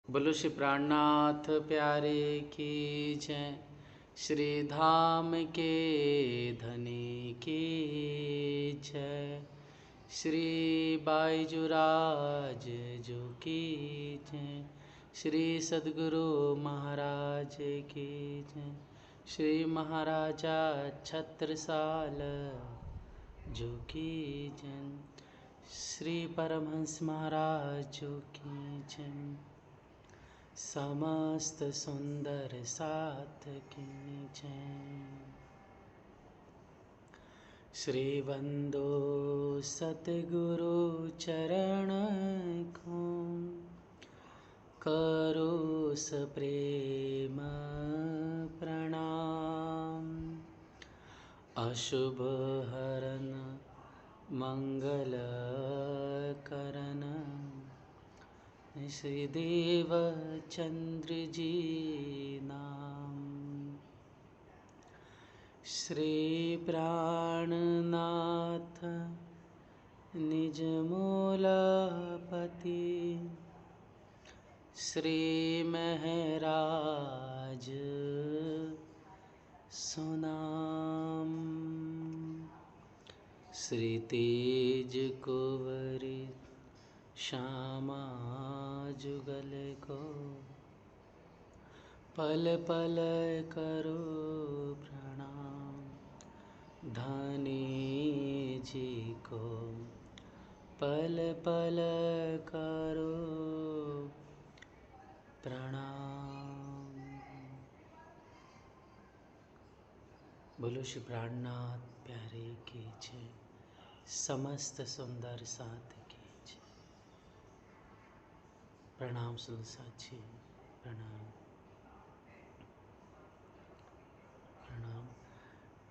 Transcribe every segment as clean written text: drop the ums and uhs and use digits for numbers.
बोलो श्री प्राणनाथ प्यारे की जय। श्री धाम के धनी की जय। श्री बाईजुराज जो की जय। श्री सद्गुरु महाराज की जय। श्री महाराजा छत्रसाल जो की जय। श्री परमहंस महाराज जो की जय। समस्त सुंदर साथ की जय। श्री वंदो सतगुरु चरण को करो सप्रेम प्रणाम। अशुभ हरन मंगल करन श्री देव चंद्र जी नाम। श्री प्राणनाथ निज मूलपति श्री महराज सुनाम। श्री तेज कुंवरी श्यामा जुगल को पल पल करो प्रणाम। धनी जी को पल पल करो प्रणाम। बोलो श्री प्राणनाथ प्यारे की जय। समस्त सुंदर साथ की जय। प्रणाम सुलसाद जी, प्रणाम प्रणाम।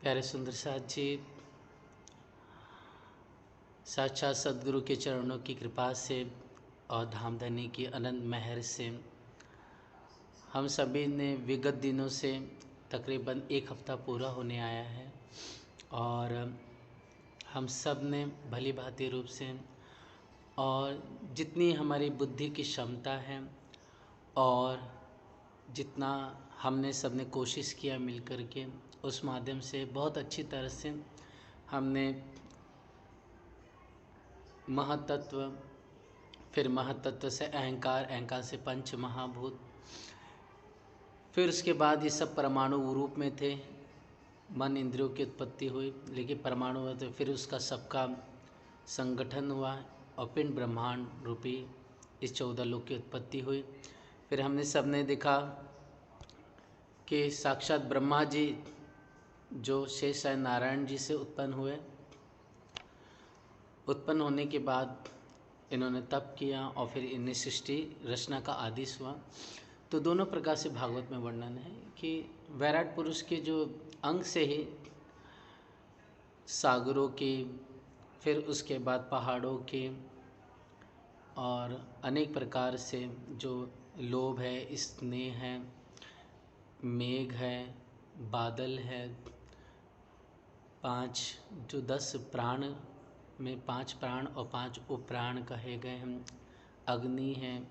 प्यारे सुंदर साथ जी, साक्षात सद्गुरु के चरणों की कृपा से और धामधनी की अनंत मेहर से हम सभी ने विगत दिनों से तकरीबन एक हफ्ता पूरा होने आया है और हम सब ने भली भांति रूप से और जितनी हमारी बुद्धि की क्षमता है और जितना हमने सबने कोशिश किया मिलकर के, उस माध्यम से बहुत अच्छी तरह से हमने महतत्व, फिर महतत्व से अहंकार, अहंकार से पंच महाभूत, फिर उसके बाद ये सब परमाणु रूप में थे। मन इंद्रियों की उत्पत्ति हुई, लेकिन परमाणु हुआ तो फिर उसका सबका संगठन हुआ और पिंड ब्रह्मांड रूपी इस 14 लोक की उत्पत्ति हुई। फिर हमने सबने देखा कि साक्षात ब्रह्मा जी जो शेष नारायण जी से उत्पन्न हुए, उत्पन्न होने के बाद इन्होंने तप किया और फिर इन्हें सृष्टि रचना का आदेश हुआ। तो दोनों प्रकार से भागवत में वर्णन है कि वैराट पुरुष के जो अंग से ही सागरों की, फिर उसके बाद पहाड़ों के और अनेक प्रकार से जो लोभ है, स्नेह है, मेघ है, बादल है, 5 जो 10 प्राण में 5 प्राण और 5 उपप्राण कहे गए हैं, अग्नि है,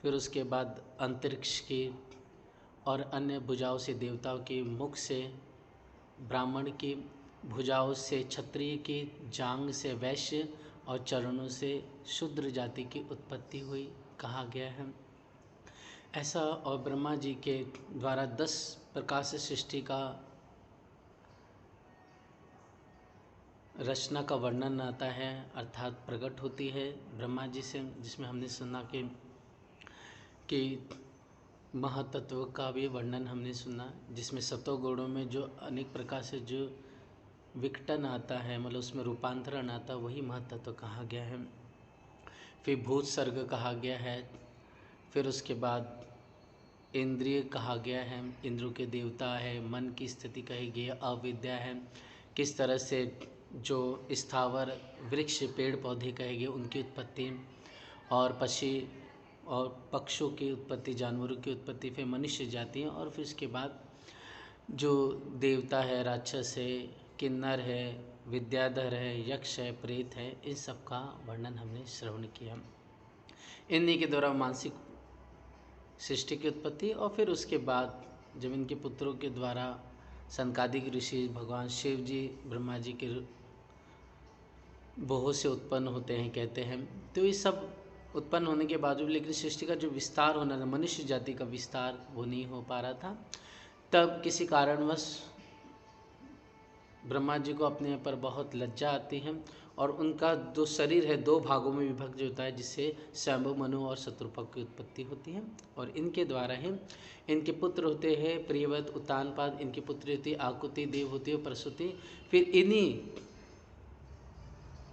फिर उसके बाद अंतरिक्ष की और अन्य भुजाओं से देवताओं के मुख से, ब्राह्मण की भुजाओं से क्षत्रिय की, जांग से वैश्य और चरणों से शूद्र जाति की उत्पत्ति हुई कहा गया है ऐसा। और ब्रह्मा जी के द्वारा 10 प्रकार से सृष्टि का रचना का वर्णन आता है, अर्थात प्रकट होती है ब्रह्मा जी से, जिसमें हमने सुना कि महातत्व का भी वर्णन हमने सुना, जिसमें सतोगुणों में जो अनेक प्रकार से जो विघटन आता है, मतलब उसमें रूपांतरण आता है, वही महातत्व कहा गया है। फिर भूत सर्ग कहा गया है, फिर उसके बाद इंद्रिय कहा गया है, इंद्रों के देवता है, मन की स्थिति कही गई है, अविद्या है, किस तरह से जो स्थावर वृक्ष पेड़ पौधे कहे गए उनकी उत्पत्ति, और पक्षी और पक्षों की उत्पत्ति, जानवरों की उत्पत्ति, फिर मनुष्य जाति है, और फिर उसके बाद जो देवता है, राक्षस है, किन्नर है, विद्याधर है, यक्ष है, प्रेत है, इन सब का वर्णन हमने श्रवण किया। इन्हीं के द्वारा मानसिक सृष्टि की उत्पत्ति, और फिर उसके बाद जब इनके पुत्रों के द्वारा सनकादिक ऋषि भगवान शिव जी ब्रह्मा जी के बहुत से उत्पन्न होते हैं कहते हैं। तो ये सब उत्पन्न होने के बावजूद लेकिन सृष्टि का जो विस्तार होना था, मनुष्य जाति का विस्तार, वो नहीं हो पा रहा था। तब किसी कारणवश ब्रह्मा जी को अपने पर बहुत लज्जा आती है और उनका जो शरीर है 2 भागों में विभक्त होता है, जिससे स्वयंभू, मनु और शत्रुपा की उत्पत्ति होती है। और इनके द्वारा ही इनके पुत्र होते हैं प्रियव्रत, उत्तानपाद, इनकी पुत्री होती है आकुति, देव होती है प्रसूति। फिर इन्हीं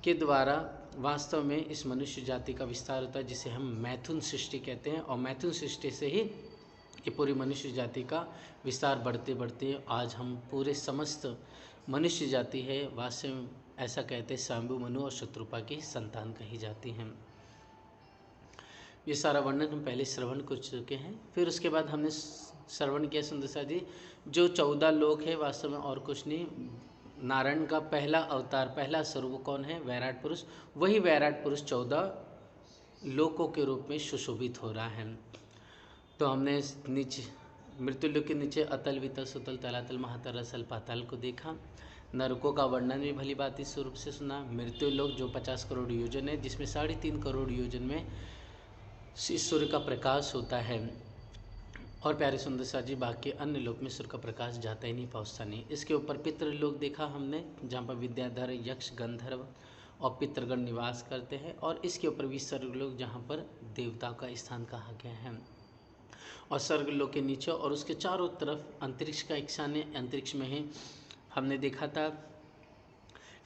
के द्वारा वास्तव में इस मनुष्य जाति का विस्तार होता है, जिसे हम मैथुन सृष्टि कहते हैं। और मैथुन सृष्टि से ही ये पूरी मनुष्य जाति का विस्तार बढ़ते बढ़ते आज हम पूरे समस्त मनुष्य जाति है, वास्तव में ऐसा कहते हैं स्वयंभू, मनु और शत्रुपा की संतान कही जाती हैं। ये सारा वर्णन हम पहले श्रवण कर चुके हैं। फिर उसके बाद हमने श्रवण किया सुंदरसा जी, जो 14 लोक है वास्तव में और कुछ नहीं, नारायण का पहला अवतार, पहला स्वरूप कौन है? वैराट पुरुष। वही वैराट पुरुष 14 लोकों के रूप में सुशोभित हो रहा है। तो हमने नीचे मृत्युलोक के नीचे अतल, वितल, सुतल, तलातल, महातल, रसल, पाताल को देखा। नरकों का वर्णन भी भली बात इस स्वरूप से सुना। मृत्युलोक जो 50 करोड़ योजन है, जिसमें 3.5 करोड़ योजन में सूर्य का प्रकाश होता है। और प्यारे सुंदर सा जी, बाकी अन्य लोक में सूर्य का प्रकाश जाता ही नहीं, पहुँचता नहीं। इसके ऊपर पितृलोक देखा हमने, जहाँ पर विद्याधर, यक्ष, गंधर्व और पितृगण निवास करते हैं। और इसके ऊपर भी स्वर्गलोक, जहाँ पर देवता का स्थान कहा गया है। और स्वर्गलोक के नीचे और उसके चारों तरफ अंतरिक्ष का एक स्थान है। अंतरिक्ष में ही हमने देखा था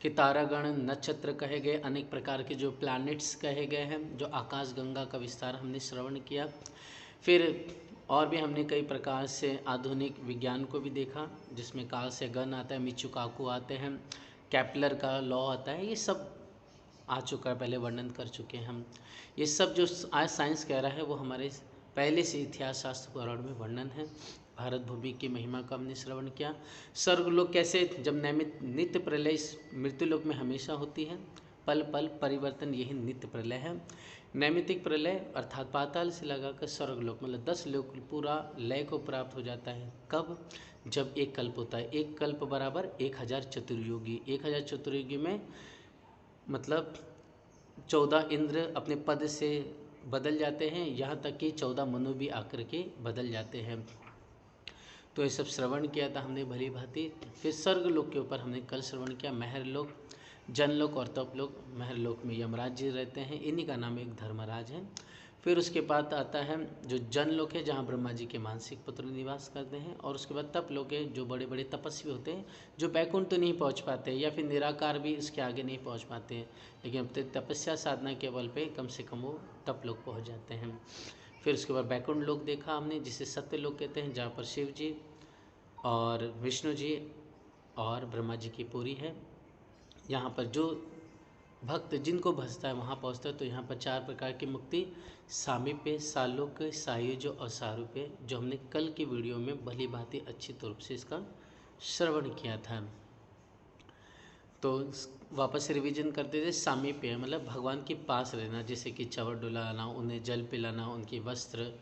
कि तारागण, नक्षत्र कहे गए, अनेक प्रकार के जो प्लैनेट्स कहे गए हैं, जो आकाश गंगा का विस्तार हमने श्रवण किया। फिर और भी हमने कई प्रकार से आधुनिक विज्ञान को भी देखा, जिसमें काल से गण आता है, मिचुकाकू आते हैं, कैप्लर का लॉ आता है, ये सब आ चुका है, पहले वर्णन कर चुके हैं हम। ये सब जो आज साइंस कह रहा है वो हमारे पहले से इतिहास शास्त्र पुराण में वर्णन है। भारत भूमि की महिमा का हमने श्रवण किया। स्वर्गलोक कैसे, जब नित्य प्रलय मृत्युलोक में हमेशा होती है, पल पल परिवर्तन, यही नित्य प्रलय है। नैमित्तिक प्रलय अर्थात पाताल से लगाकर स्वर्गलोक, मतलब 10 लोक पूरा लय को प्राप्त हो जाता है। कब? जब एक कल्प होता है। एक कल्प बराबर 1000 चतुर्युगी। 1000 चतुर्युगी में मतलब 14 इंद्र अपने पद से बदल जाते हैं, यहाँ तक कि 14 मनु भी आकर के बदल जाते हैं। तो ये सब श्रवण किया था हमने भली भांति। फिर स्वर्गलोक के ऊपर हमने कल श्रवण किया महरलोक, जनलोक और तपलोक। महरलोक में यमराज जी रहते हैं, इन्हीं का नाम एक धर्मराज है। फिर उसके बाद आता है जो जनलोक है, जहाँ ब्रह्मा जी के मानसिक पुत्र निवास करते हैं। और उसके बाद तपलोक है, जो बड़े बड़े तपस्वी होते हैं, जो बैकुंठ तो नहीं पहुँच पाते या फिर निराकार भी इसके आगे नहीं पहुँच पाते हैं, लेकिन अपने तपस्या साधना के बल पे कम से कम वो तपलोक पहुँच जाते हैं। फिर उसके बाद बैकुंठ लोक देखा हमने, जिसे सत्यलोक कहते हैं, जहाँ पर शिव जी और विष्णु जी और ब्रह्मा जी की पूरी है। यहाँ पर जो भक्त जिनको भजता है वहाँ पहुँचता है। तो यहाँ पर 4 प्रकार की मुक्ति, सामीप्य, सालोक, सायुज और सारूप्य, जो हमने कल की वीडियो में भली भांति अच्छी तौर से इसका श्रवण किया था। तो वापस रिवीजन करते थे। सामीप्य मतलब भगवान के पास रहना, जैसे कि चवर डुलाना, उन्हें जल पिलाना, उनके वस्त्र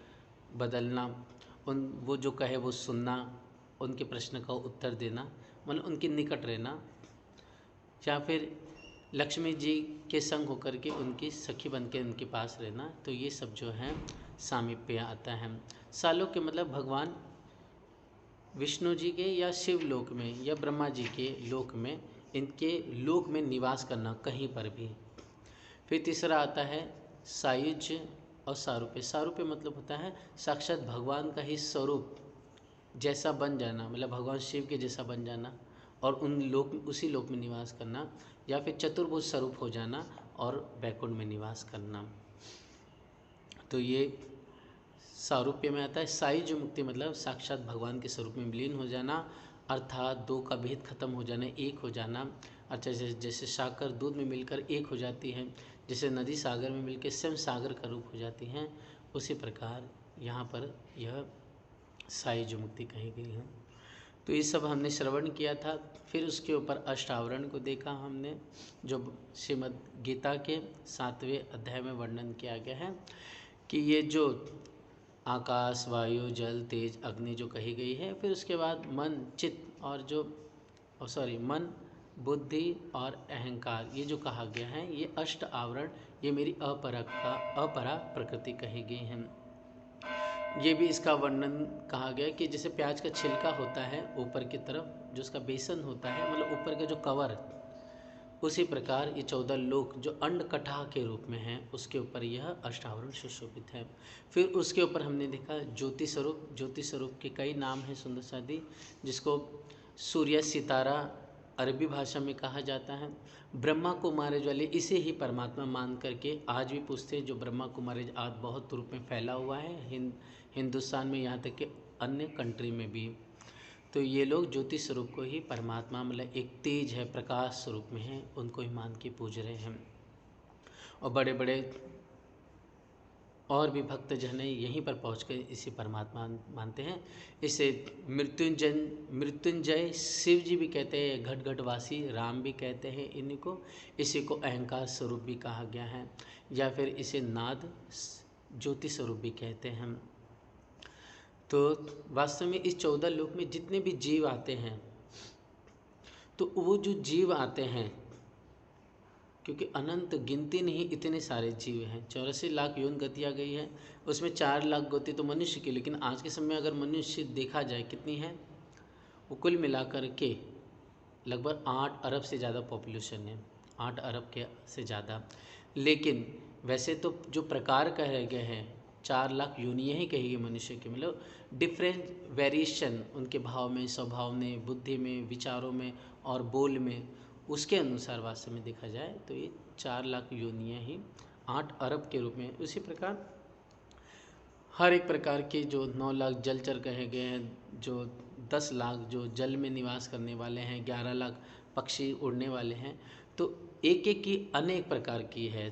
बदलना, वो जो कहे वो सुनना, उनके प्रश्न का उत्तर देना, मतलब उनके निकट रहना, या फिर लक्ष्मी जी के संग होकर के उनकी सखी बन के उनके पास रहना। तो ये सब जो है सामीप्य आता है। सालोक के मतलब भगवान विष्णु जी के या शिव लोक में या ब्रह्मा जी के लोक में, इनके लोक में निवास करना कहीं पर भी। फिर तीसरा आता है सायुज और सारूप्य। सारूप्य मतलब होता है साक्षात भगवान का ही स्वरूप जैसा बन जाना, मतलब भगवान शिव के जैसा बन जाना और उसी लोक में निवास करना, या फिर चतुर्भुज स्वरूप हो जाना और बैकुंठ में निवास करना। तो ये सारूप्य में आता है। सायुज मुक्ति मतलब साक्षात भगवान के स्वरूप में विलीन हो जाना, अर्थात 2 का भेद खत्म हो जाना, एक हो जाना। अच्छा, जैसे साकर दूध में मिलकर एक हो जाती है, जैसे नदी सागर में मिलकर स्वयं सागर का रूप हो जाती हैं, उसी प्रकार यहाँ पर यह सायुज मुक्ति कही गई है। तो ये सब हमने श्रवण किया था। फिर उसके ऊपर अष्टावरण को देखा हमने, जो श्रीमद् गीता के 7वें अध्याय में वर्णन किया गया है। कि ये जो आकाश, वायु, जल, तेज, अग्नि जो कही गई है, फिर उसके बाद मन, चित्त और जो मन, बुद्धि और अहंकार, ये जो कहा गया है, ये अष्ट आवरण, ये मेरी अपरा प्रकृति कही गई है। ये भी इसका वर्णन कहा गया कि जैसे प्याज का छिलका होता है ऊपर की तरफ, जो उसका बेसन होता है, मतलब ऊपर का जो कवर, उसी प्रकार ये 14 लोक जो अंडकटाह के रूप में हैं, उसके ऊपर यह अष्टावरण सुशोभित है। फिर उसके ऊपर हमने देखा ज्योति स्वरूप। ज्योति स्वरूप के कई नाम हैं सुंदर सादी, जिसको सूर्य, सितारा अरबी भाषा में कहा जाता है। ब्रह्मा कुमारेज वाले इसे ही परमात्मा मान करके आज भी पूछते हैं। जो ब्रह्मा कुमारेज आज बहुत रूप में फैला हुआ है हिंदुस्तान में, यहाँ तक कि अन्य कंट्री में भी। तो ये लोग ज्योति स्वरूप को ही परमात्मा, मतलब एक तेज है, प्रकाश स्वरूप में है, उनको ही मान के पूज रहे हैं। और बड़े बड़े और भी भक्तजन यहीं पर पहुँच कर इसी परमात्मा मानते हैं। इसे मृत्युंजय शिव जी भी कहते हैं, घट घटवासी राम भी कहते हैं इन्हीं को। इसी को अहंकार स्वरूप भी कहा गया है, या फिर इसे नाद ज्योति स्वरूप भी कहते हैं। तो वास्तव में इस 14 लोक में जितने भी जीव आते हैं, तो वो जो जीव आते हैं, क्योंकि अनंत गिनती नहीं, इतने सारे जीव हैं। 84 लाख योनि गतियाँ गई है, उसमें 4 लाख गति तो मनुष्य की। लेकिन आज के समय में अगर मनुष्य देखा जाए कितनी है, वो कुल मिलाकर के लगभग 8 अरब से ज़्यादा पॉपुलेशन है, 8 अरब के से ज़्यादा। लेकिन वैसे तो जो प्रकार कहे गए हैं, 4 लाख योनियाँ ही कही गई मनुष्य की, मतलब डिफरेंट वेरिएशन उनके भाव में, स्वभाव में, बुद्धि में, विचारों में और बोल में, उसके अनुसार वास्तव में देखा जाए तो ये 4 लाख योनियाँ ही 8 अरब के रूप में। उसी प्रकार हर एक प्रकार के जो 9 लाख जलचर कहे गए हैं, जो 10 लाख जो जल में निवास करने वाले हैं, 11 लाख पक्षी उड़ने वाले हैं, तो एक एक की अनेक प्रकार की है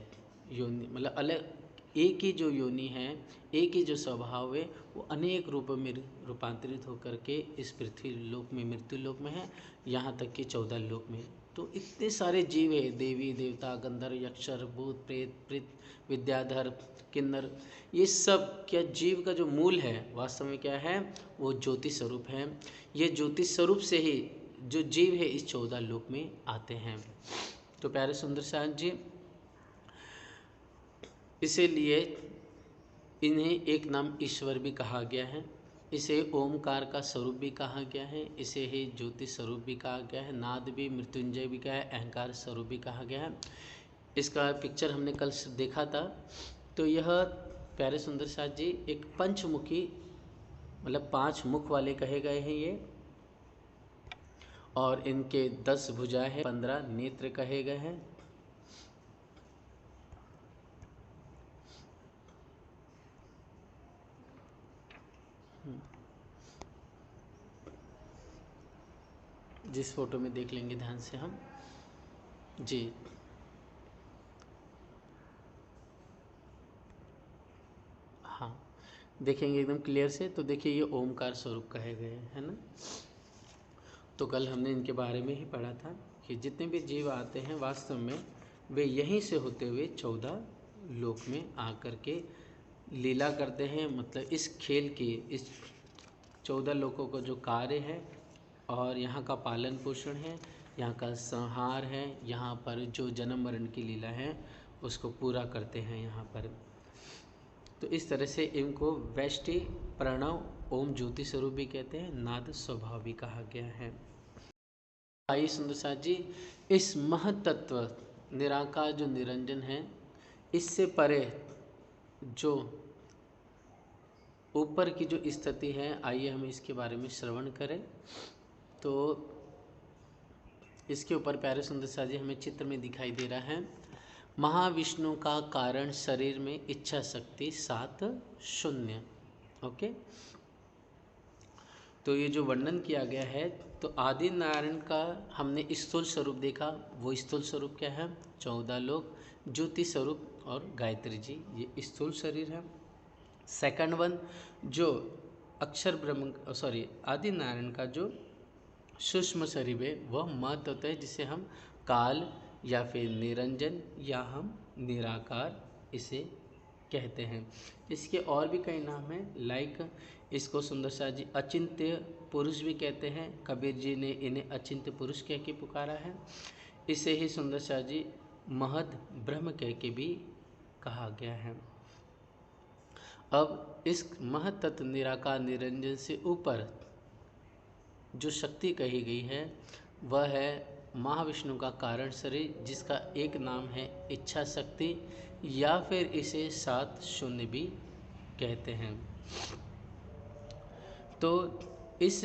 योनि, मतलब अलग एक ही जो योनि है, एक ही जो स्वभाव है, वो अनेक रूपों में रूपांतरित होकर के इस पृथ्वी लोक में, मृत्यु लोक में है, यहाँ तक कि 14 लोक में। तो इतने सारे जीव है, देवी देवता, गंधर्व, यक्षर, भूत, प्रेत, विद्याधर, किन्नर, ये सब क्या जीव का जो मूल है वास्तव में क्या है, वो ज्योति स्वरूप है। ये ज्योति स्वरूप से ही जो जीव है इस 14 लोक में आते हैं। तो प्यारे सुंदर साथ जी, इसीलिए इन्हें एक नाम ईश्वर भी कहा गया है, इसे ओमकार का स्वरूप भी कहा गया है, इसे ही ज्योति स्वरूप भी कहा गया है, नाद भी, मृत्युंजय भी कहा है, अहंकार स्वरूप भी कहा गया है। इसका पिक्चर हमने कल देखा था। तो यह प्यारे सुंदर साथ जी एक पंचमुखी, मतलब 5 मुख वाले कहे गए हैं ये, और इनके 10 भुजाएं हैं, 15 नेत्र कहे गए हैं। जिस फोटो में देख लेंगे ध्यान से हम जी, हाँ देखेंगे एकदम क्लियर से, तो देखिए ये ओमकार स्वरूप कहे गए हैं, है ना। तो कल हमने इनके बारे में ही पढ़ा था कि जितने भी जीव आते हैं वास्तव में वे यहीं से होते हुए 14 लोक में आकर के लीला करते हैं। मतलब इस खेल की, इस 14 लोकों का जो कार्य है और यहाँ का पालन पोषण है, यहाँ का संहार है, यहाँ पर जो जन्म मरण की लीला है उसको पूरा करते हैं यहाँ पर। तो इस तरह से इनको वैष्टि, प्रणव, ओम ज्योति स्वरूप भी कहते हैं, नाद स्वभाव भी कहा गया है। भाई सुंदर साथ जी, इस महतत्व निराकार जो निरंजन है, इससे परे जो ऊपर की जो स्थिति है, आइए हम इसके बारे में श्रवण करें। तो इसके ऊपर प्यारे सुंदर साथ जी हमें चित्र में दिखाई दे रहा है, महाविष्णु का कारण शरीर में इच्छा शक्ति 7 शून्य। ओके, तो ये जो वर्णन किया गया है, तो आदि नारायण का हमने स्थूल स्वरूप देखा। वो स्थूल स्वरूप क्या है, 14 लोक, ज्योति स्वरूप और गायत्री जी, ये स्थूल शरीर है। सेकंड वन जो अक्षर ब्रह्म, आदि नारायण का जो सूक्ष्म शरीर है, वह महत होता है, जिसे हम काल या फिर निरंजन या हम निराकार इसे कहते हैं। इसके और भी कई नाम हैं, लाइक इसको सुंदर शाह जी अचिंत्य पुरुष भी कहते हैं। कबीर जी ने इन्हें अचिंत्य पुरुष कह के पुकारा है। इसे ही सुंदर शाह जी महद ब्रह्म कह के भी कहा गया है। अब इस महत तत्व निराकार निरंजन से ऊपर जो शक्ति कही गई है वह है महाविष्णु का कारण शरीर, जिसका एक नाम है इच्छा शक्ति, या फिर इसे 7 शून्य भी कहते हैं। तो इस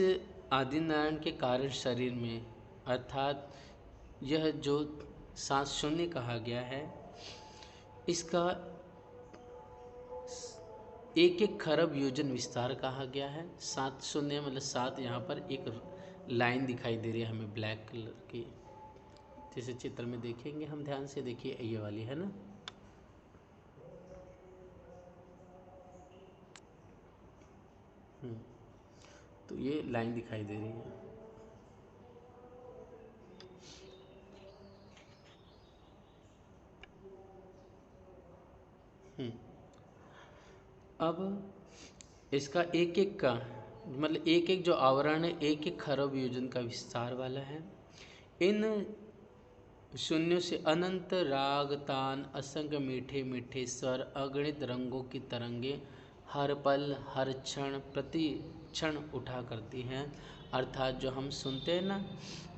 आदिनारायण के कारण शरीर में, अर्थात यह जो 7 शून्य कहा गया है, इसका 1-1 खरब योजन विस्तार कहा गया है। 7 शून्य मतलब 7, यहाँ पर एक लाइन दिखाई दे रही है हमें ब्लैक कलर की, जैसे चित्र में देखेंगे हम, ध्यान से देखिए, ये वाली है ना। तो ये लाइन दिखाई दे रही है। अब इसका 1-1 का मतलब 1-1 जो आवरण है 1-1 खरब योजन का विस्तार वाला है। इन शून्यों से अनंत राग तान असंख्य मीठे मीठे स्वर अगणित रंगों की तरंगे हर पल हर क्षण प्रति क्षण उठा करती हैं। अर्थात जो हम सुनते हैं ना,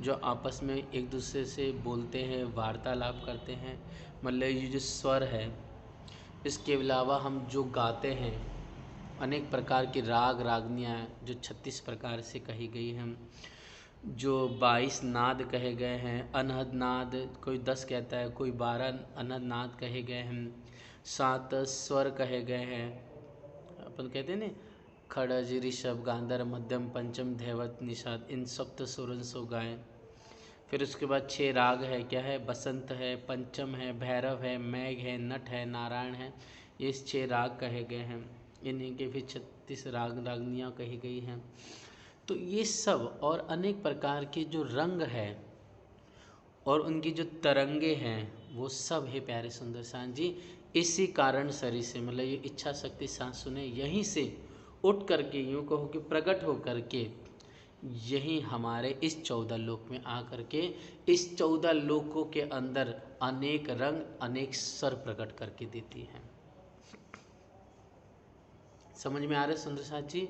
जो आपस में एक दूसरे से बोलते हैं, वार्तालाप करते हैं, मतलब ये जो स्वर है, इसके अलावा हम जो गाते हैं, अनेक प्रकार की राग रागनियाँ जो 36 प्रकार से कही गई हैं, जो 22 नाद कहे गए हैं, अनहद नाद कोई 10 कहता है, कोई 12 अनहद नाद कहे गए हैं, 7 स्वर कहे गए हैं, अपन कहते हैं ना खड़ज ऋषभ गांधर मध्यम पंचम धैवत निषाद, इन सप्त सुरन सो गाएं। फिर उसके बाद 6 राग है, क्या है, बसंत है, पंचम है, भैरव है, मैघ है, नट है, नारायण है, ये 6 राग कहे गए हैं। इन्हीं के फिर 36 राग रागनियाँ कही गई हैं। तो ये सब और अनेक प्रकार के जो रंग है और उनकी जो तरंगे हैं, वो सब है प्यारे सुंदर शाह जी इसी कारण शरीर से, मतलब ये इच्छा शक्ति सांस सुने, यहीं से उठ करके, यूँ कहो कि प्रकट हो करके यही हमारे इस 14 लोक में आ करके इस 14 लोकों के अंदर अनेक रंग अनेक स्वर प्रकट करके देती हैं। समझ में आ रहा है सुंदर साथ जी?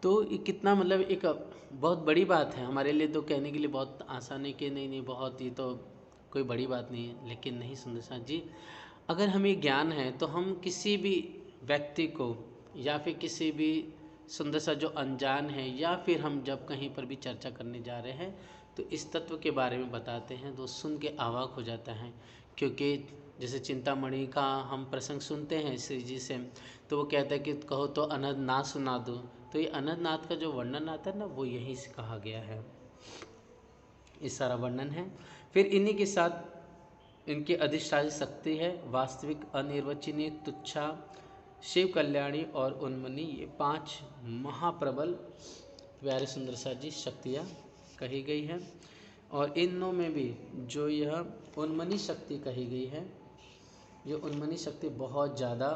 तो ये कितना मतलब एक बहुत बड़ी बात है हमारे लिए, तो कहने के लिए बहुत आसान है कि नहीं बहुत, ये तो कोई बड़ी बात नहीं है, लेकिन नहीं सुंदर साथ जी, अगर हमें ज्ञान है तो हम किसी भी व्यक्ति को या फिर किसी भी सुंदर सा जो अनजान है, या फिर हम जब कहीं पर भी चर्चा करने जा रहे हैं तो इस तत्व के बारे में बताते हैं तो सुन के अवाक हो जाता है। क्योंकि जैसे चिंतामणि का हम प्रसंग सुनते हैं श्री जी से, तो वो कहता है कि कहो तो अनहद नाद सुना दो, तो ये अनहद नाद का जो वर्णन आता है ना, वो यहीं से कहा गया है, इस सारा वर्णन है। फिर इन्हीं के साथ इनकी अधिष्ठात्री शक्ति है, वास्तविक अनिर्वचनीय तुच्छा शिव कल्याणी और उन्मनी, ये 5 महाप्रबल प्यारे सुंदर सा जी शक्तियाँ कही गई हैं। और इनों में भी जो यह उन्मनी शक्ति कही गई है, ये उन्मनी शक्ति बहुत ज़्यादा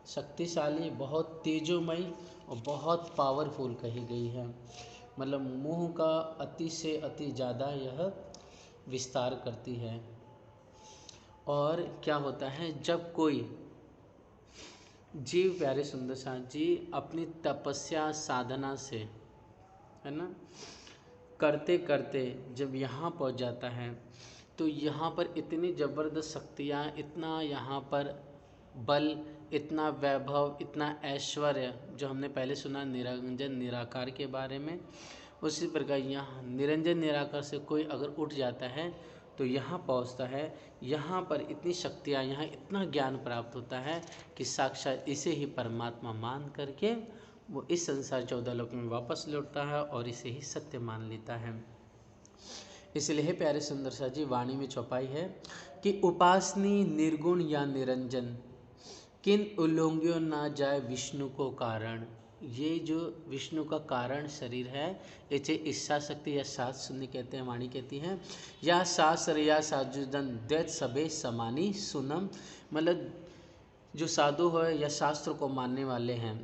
शक्तिशाली, बहुत तेजोमयी और बहुत पावरफुल कही गई है। मतलब मुँह का अति से अति ज़्यादा यह विस्तार करती है। और क्या होता है, जब कोई जीव प्यारे सुंदर साथ जी अपनी तपस्या साधना से, है ना, करते करते जब यहाँ पहुँच जाता है, तो यहाँ पर इतनी ज़बरदस्त शक्तियाँ, इतना यहाँ पर बल, इतना वैभव, इतना ऐश्वर्य, जो हमने पहले सुना निरंजन निराकार के बारे में, उसी प्रकार यहाँ निरंजन निराकार से कोई अगर उठ जाता है तो यहाँ पहुँचता है। यहाँ पर इतनी शक्तियाँ, यहाँ इतना ज्ञान प्राप्त होता है कि साक्षात इसे ही परमात्मा मान करके वो इस संसार 14 लोक में वापस लौटता है और इसे ही सत्य मान लेता है। इसलिए प्यारे सुंदर सा जी वाणी में चौपाई है कि उपासनी निर्गुण या निरंजन किन उल्लंघ्यो ना जाए विष्णु को कारण। ये जो विष्णु का कारण शरीर है, इसे इच्छा शक्ति या 7 शून्य कहते हैं, वाणी कहती हैं, या सासर या साजुदन दैत सबे समानी सुनम, मतलब जो साधु है या शास्त्र को मानने वाले हैं,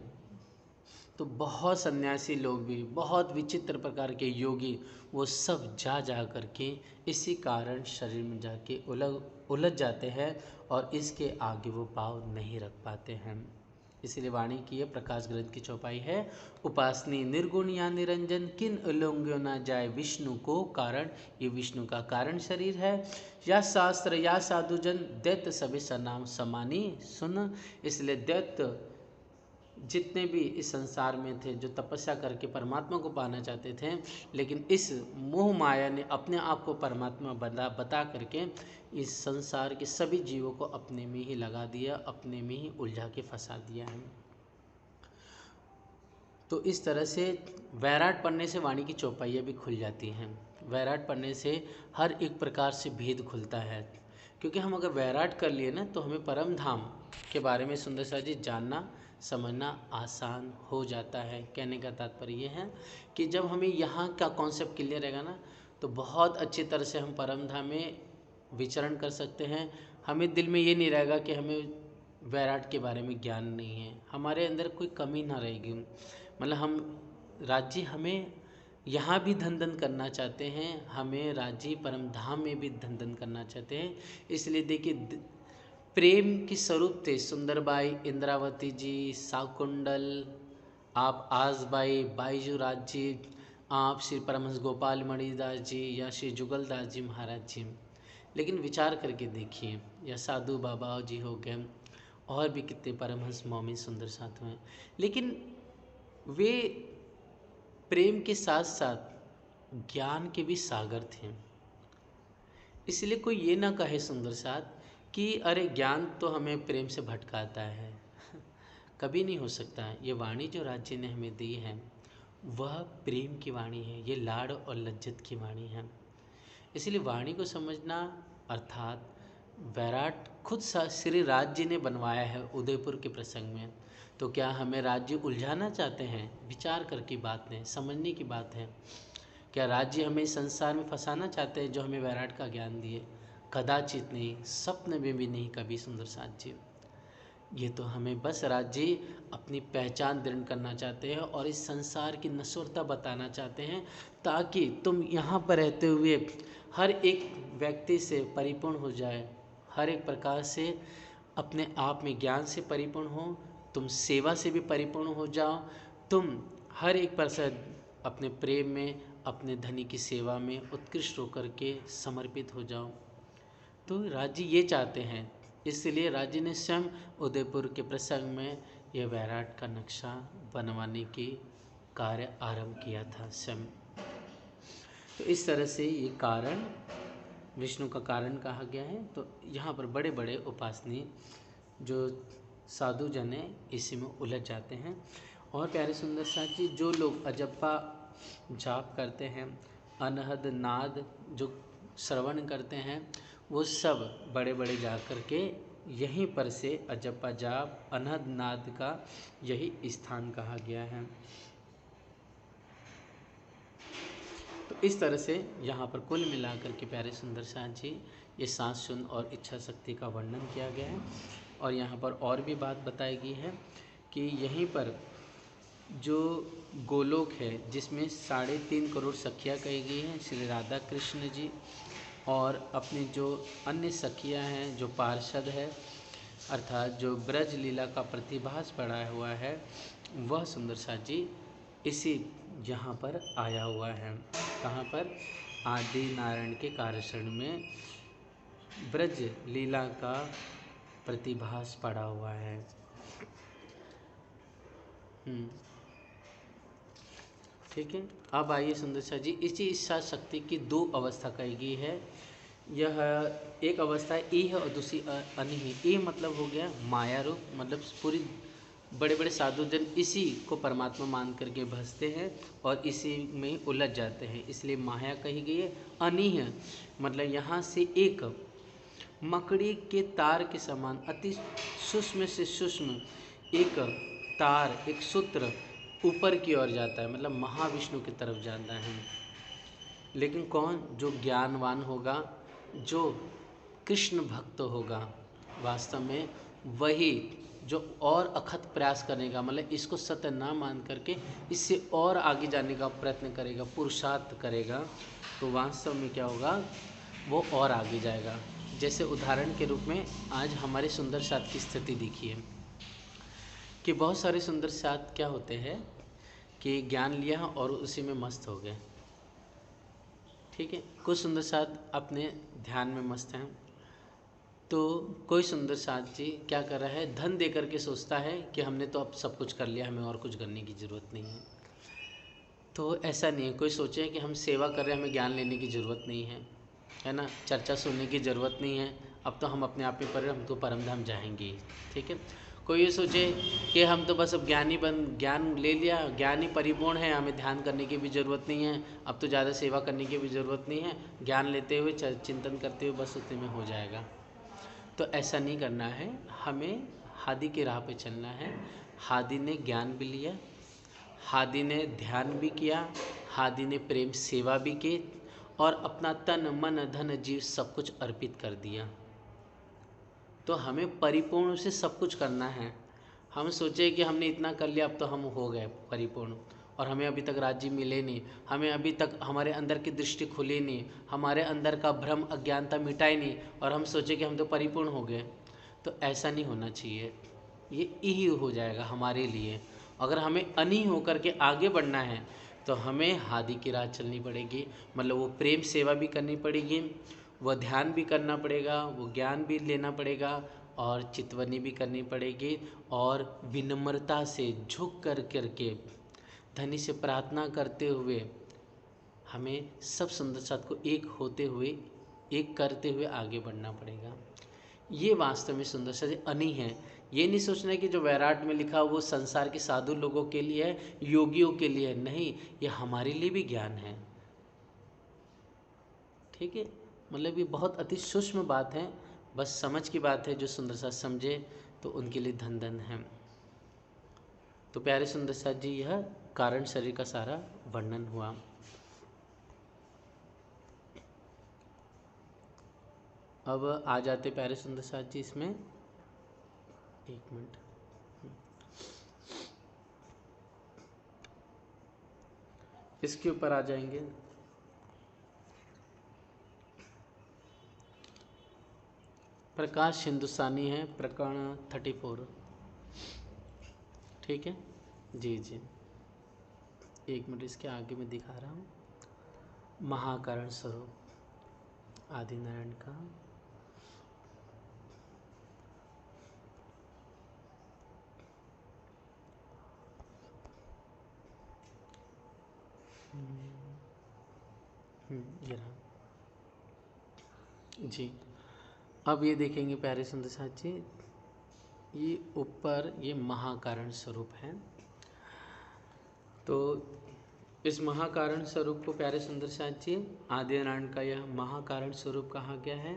तो बहुत सन्यासी लोग भी, बहुत विचित्र प्रकार के योगी, वो सब जा जा करके इसी कारण शरीर में जाके उलझ जाते हैं और इसके आगे वो पाँव नहीं रख पाते हैं। इसलिए वाणी की यह प्रकाश ग्रंथ की चौपाई है, उपासनी निर्गुण या निरंजन किन उल्लंघ्यो न जाए विष्णु को कारण। ये विष्णु का कारण शरीर है। या शास्त्र या साधुजन दैत्य सभी सनाम समानी सुन। इसलिए दैत्य जितने भी इस संसार में थे, जो तपस्या करके परमात्मा को पाना चाहते थे, लेकिन इस मोह माया ने अपने आप को परमात्मा बता करके इस संसार के सभी जीवों को अपने में ही लगा दिया, अपने में ही उलझा के फंसा दिया है। तो इस तरह से वैराट पढ़ने से वाणी की चौपाइयाँ भी खुल जाती हैं। वैराट पढ़ने से हर एक प्रकार से भेद खुलता है, क्योंकि हम अगर वैराट कर लिए ना, तो हमें परम धाम के बारे में सुंदर सा जी जानना समझना आसान हो जाता है। कहने का तात्पर्य ये है कि जब हमें यहाँ का कॉन्सेप्ट क्लियर रहेगा ना, तो बहुत अच्छी तरह से हम परम धाम में विचरण कर सकते हैं। हमें दिल में ये नहीं रहेगा कि हमें वैराट के बारे में ज्ञान नहीं है, हमारे अंदर कोई कमी ना रहेगी। मतलब हम राज्य हमें यहाँ भी धन धन करना चाहते हैं, हमें राज्य परम धाम में भी धन धन करना चाहते हैं। इसलिए देखिए, प्रेम की स्वरूप थे सुंदरबाई, इंद्रावती जी, शाकुंडल, आप आसबाई, बाईजू राज जी, आप श्री परमहंस गोपाल मणिदास जी या श्री जुगलदास जी महाराज जी। लेकिन विचार करके देखिए, या साधु बाबा जी हो गए, और भी कितने परमहंस मौमी सुंदर साधु हैं, लेकिन वे प्रेम के साथ साथ ज्ञान के भी सागर थे। इसलिए कोई ये ना कहे सुंदर साथ कि अरे ज्ञान तो हमें प्रेम से भटकाता है। कभी नहीं हो सकता है। ये वाणी जो राज्य ने हमें दी है वह प्रेम की वाणी है, ये लाड़ और लज्जत की वाणी है। इसलिए वाणी को समझना, अर्थात वैराट खुद श्री राज्य ने बनवाया है उदयपुर के प्रसंग में। तो क्या हमें राज्य उलझाना चाहते हैं? विचार करके बात है, समझने की बात है। क्या राज्य हमें संसार में फंसाना चाहते हैं जो हमें वैराट का ज्ञान दिए? कदाचित नहीं, स्वप्न में भी नहीं कभी सुंदर साथ जी। ये तो हमें बस राज्य अपनी पहचान दृढ़ करना चाहते हैं और इस संसार की नश्वरता बताना चाहते हैं, ताकि तुम यहाँ पर रहते हुए हर एक व्यक्ति से परिपूर्ण हो जाए, हर एक प्रकार से अपने आप में ज्ञान से परिपूर्ण हो, तुम सेवा से भी परिपूर्ण हो जाओ, तुम हर एक प्रकार अपने प्रेम में, अपने धनी की सेवा में उत्कृष्ट होकर के समर्पित हो जाओ। तो राज्य ये चाहते हैं, इसलिए राज्य ने स्वयं उदयपुर के प्रसंग में यह वैराट का नक्शा बनवाने की कार्य आरंभ किया था स्वयं। तो इस तरह से ये कारण विष्णु का कारण कहा गया है। तो यहाँ पर बड़े बड़े उपासनी जो साधु जन हैं इसी में उलझ जाते हैं। और प्यारे सुंदर साथ जी, जो लोग अजप्पा जाप करते हैं, अनहद नाद जो श्रवण करते हैं, वो सब बड़े बड़े जा कर के यहीं पर से अजप्पा जाप अनहद नाद का यही स्थान कहा गया है। तो इस तरह से यहाँ पर कुल मिलाकर के प्यारे सुंदर साथ जी ये सांस शून्य और इच्छा शक्ति का वर्णन किया गया है। और यहाँ पर और भी बात बताई गई है कि यहीं पर जो गोलोक है जिसमें 3.5 करोड़ सखियाँ कही गई हैं, श्री राधा कृष्ण जी और अपनी जो अन्य सखियाँ हैं, जो पार्षद है, अर्थात जो ब्रज लीला का प्रतिभास पड़ा हुआ है, वह सुंदर साथ जी इसी यहाँ पर आया हुआ है। कहाँ पर? आदि नारायण के कार्यक्षण में ब्रज लीला का प्रतिभास पड़ा हुआ है। ठीक है। अब आइए सुंदर सा जी, इसी इच्छा शक्ति की 2 अवस्था कही गई है। यह एक अवस्था ई है और दूसरी अनि है। ई मतलब हो गया माया रूप, मतलब पूरी बड़े बड़े साधु जन इसी को परमात्मा मान करके भसते हैं और इसी में उलझ जाते हैं, इसलिए माया कही गई है। अनि है मतलब यहाँ से एक मकड़ी के तार के समान अति सूक्ष्म से सूक्ष्म एक तार, एक सूत्र ऊपर की ओर जाता है, मतलब महाविष्णु की तरफ जाता है। लेकिन कौन? जो ज्ञानवान होगा, जो कृष्ण भक्त होगा, वास्तव में वही जो और अथक प्रयास करेगा, मतलब इसको सत्य ना मान करके इससे और आगे जाने का प्रयत्न करेगा, पुरुषार्थ करेगा, तो वास्तव में क्या होगा, वो और आगे जाएगा। जैसे उदाहरण के रूप में आज हमारे सुंदर साथ की स्थिति देखिए कि बहुत सारे सुंदर साथ क्या होते हैं कि ज्ञान लिया और उसी में मस्त हो गए। ठीक है, कुछ सुंदर साथ अपने ध्यान में मस्त हैं, तो कोई सुंदर साथ जी क्या कर रहा है, धन दे करके सोचता है कि हमने तो अब सब कुछ कर लिया, हमें और कुछ करने की ज़रूरत नहीं है। तो ऐसा नहीं है, कोई सोचे कि हम सेवा कर रहे हैं, हमें ज्ञान लेने की ज़रूरत नहीं है ना, चर्चा सुनने की ज़रूरत नहीं है, अब तो हम अपने आप में पर हम तो परम धाम जाएंगे। ठीक है, कोई ये सोचे कि हम तो बस अब ज्ञान ले लिया, ज्ञान ही परिपूर्ण है, हमें ध्यान करने की भी ज़रूरत नहीं है, अब तो ज़्यादा सेवा करने की भी ज़रूरत नहीं है, ज्ञान लेते हुए चिंतन करते हुए बस उतने में हो जाएगा। तो ऐसा नहीं करना है, हमें हादी के राह पे चलना है। हादी ने ज्ञान भी लिया, हादी ने ध्यान भी किया, हादी ने प्रेम सेवा भी की और अपना तन मन धन जीव सब कुछ अर्पित कर दिया। तो हमें परिपूर्ण से सब कुछ करना है। हम सोचे कि हमने इतना कर लिया, अब तो हम हो गए परिपूर्ण, और हमें अभी तक राज्य मिले नहीं, हमें अभी तक हमारे अंदर की दृष्टि खुली नहीं, हमारे अंदर का भ्रम अज्ञानता मिटाई नहीं, और हम सोचे कि हम तो परिपूर्ण हो गए। तो ऐसा नहीं होना चाहिए, ये ही हो जाएगा हमारे लिए। अगर हमें अनी होकर के आगे बढ़ना है तो हमें हादी की राह चलनी पड़ेगी, मतलब वो प्रेम सेवा भी करनी पड़ेगी, वह ध्यान भी करना पड़ेगा, वो ज्ञान भी लेना पड़ेगा, और चितवनी भी करनी पड़ेगी, और विनम्रता से झुक कर करके धनी से प्रार्थना करते हुए हमें सब सुंदर साथ को एक होते हुए, एक करते हुए आगे बढ़ना पड़ेगा। ये वास्तव में सुंदर साथ अनी है। ये नहीं सोचना कि जो वैराट में लिखा वो संसार के साधु लोगों के लिए है, योगियों के लिए है, नहीं, ये हमारे लिए भी ज्ञान है। ठीक है, मतलब ये बहुत अति सूक्ष्म बात है, बस समझ की बात है। जो सुंदर साथ समझे तो उनके लिए धन धन है। तो प्यारे सुंदर साथ जी, यह कारण शरीर का सारा वर्णन हुआ। अब आ जाते प्यारे सुंदर साथ जी इसमें, एक मिनट, इसके ऊपर आ जाएंगे। प्रकाश हिंदुस्तानी है, प्रकरण 34। ठीक है जी जी, एक मिनट, इसके आगे मैं दिखा रहा हूँ। महाकारण स्वरूप आदिनारायण का, ये रहा जी। अब ये देखेंगे प्यारे सुंदर साथ जी, ये ऊपर ये महाकारण स्वरूप है। तो इस महाकारण स्वरूप को प्यारे सुंदर साथ जी, आदिनारायण का यह महाकारण स्वरूप कहा गया है।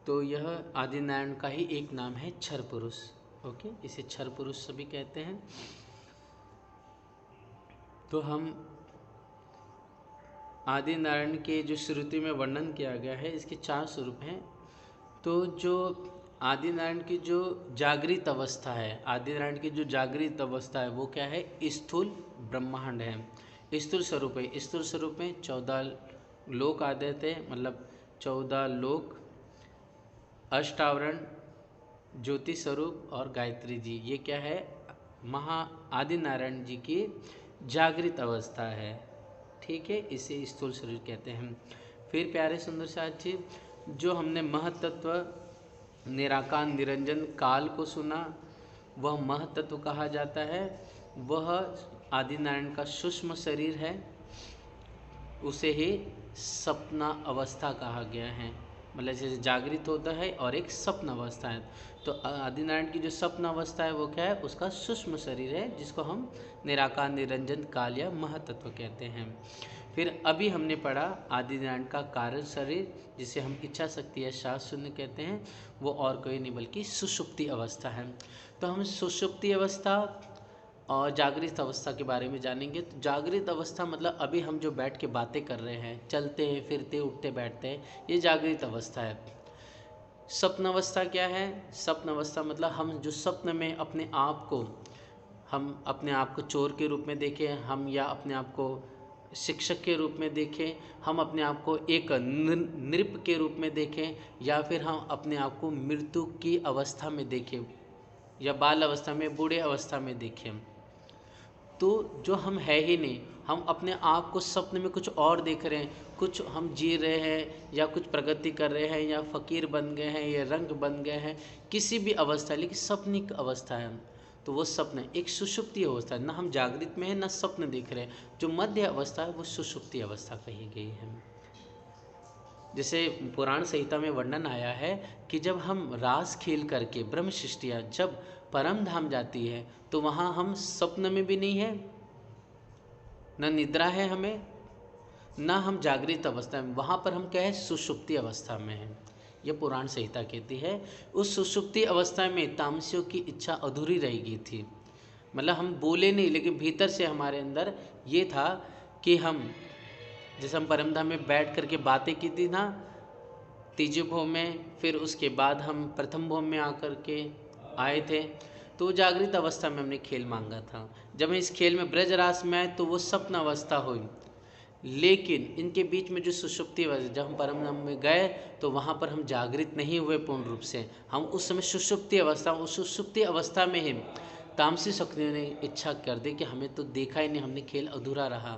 तो यह आदिनारायण का ही एक नाम है, क्षर पुरुष। ओके, इसे क्षर पुरुष सभी कहते हैं। तो हम आदिनारायण के जो श्रुति में वर्णन किया गया है, इसके 4 स्वरूप हैं। तो जो आदिनारायण की जो जागृत अवस्था है, आदिनारायण की जो जागृत अवस्था है वो क्या है, स्थूल ब्रह्मांड है, स्थूल स्वरूप है। स्थूल स्वरूप में 14 लोक आते थे, मतलब 14 लोक, अष्टावरण, ज्योति स्वरूप और गायत्री जी, ये क्या है, आदिनारायण जी की जागृत अवस्था है। ठीक है, इसे स्थूल शरीर कहते हैं। फिर प्यारे सुंदर साथ जी, जो हमने महतत्व निराकार निरंजन काल को सुना, वह महतत्व कहा जाता है। वह आदिनारायण का सूक्ष्म शरीर है, उसे ही सपना अवस्था कहा गया है। मतलब जैसे जागृत होता है और एक स्वप्न अवस्था है, तो आदिनारायण की जो स्वप्न अवस्था है वो क्या है, उसका सूक्ष्म शरीर है, जिसको हम निराकार निरंजन काल या महतत्व कहते हैं। फिर अभी हमने पढ़ा आदिनारायण का कारण शरीर, जिसे हम इच्छा शक्ति या शास्त्र शून्य कहते हैं, वो और कोई नहीं बल्कि सुषुप्ति अवस्था है। तो हम सुषुप्ति अवस्था और जागृत अवस्था के बारे में जानेंगे। तो जागृत अवस्था मतलब अभी हम जो बैठ के बातें कर रहे हैं, चलते हैं फिरते उठते बैठते हैं, ये जागृत अवस्था है। स्वप्न अवस्था क्या है? स्वप्न अवस्था मतलब हम जो स्वप्न में अपने आप को, हम अपने आप को चोर के रूप में देखें, हम या अपने आप को शिक्षक के रूप में देखें, हम अपने आप को एक नृप के रूप में देखें, या फिर हम अपने आप को मृत्यु की अवस्था में देखें, या बाल अवस्था में, बूढ़े अवस्था में देखें, तो जो हम है ही नहीं, हम अपने आप को स्वप्न में कुछ और देख रहे हैं, कुछ हम जी रहे हैं, या कुछ प्रगति कर रहे हैं, या फकीर बन गए हैं, या रंग बन गए हैं, किसी भी अवस्था, लेकिन सपनिक अवस्था है। तो वो स्वप्न एक सुषुप्ति अवस्था है, ना हम जागृत में है ना स्वप्न देख रहे हैं। जो मध्य अवस्था है वो सुषुप्ति अवस्था कही गई है। जैसे पुराण संहिता में वर्णन आया है कि जब हम रास खेल करके ब्रह्म सृष्टियाँ जब परम धाम जाती है, तो वहाँ हम स्वप्न में भी नहीं है, न निद्रा है हमें, ना हम जागृत अवस्था में, वहाँ पर हम क्या है, सुषुप्ति अवस्था में हैं। यह पुराण संहिता कहती है। उस सुषुप्ति अवस्था में तामसियों की इच्छा अधूरी रह गई थी, मतलब हम बोले नहीं, लेकिन भीतर से हमारे अंदर ये था कि हम, जैसे हम परमधाम में बैठ करके बातें की थी ना तीजे भोग में, फिर उसके बाद हम प्रथम भोग में आकर के आए थे, तो जागृत अवस्था में हमने खेल मांगा था। जब हम इस खेल में ब्रजरास में आए तो वो स्वप्न अवस्था हुई, लेकिन इनके बीच में जो सुषुप्ति अवस्था, जब हम परम धाम में गए तो वहाँ पर हम जागृत नहीं हुए पूर्ण रूप से, हम उस समय सुषुप्ति अवस्था, उस सुषुप्ति अवस्था में ही तामसी शक्तियों ने इच्छा कर दी कि हमें तो देखा ही नहीं, हमने खेल अधूरा रहा,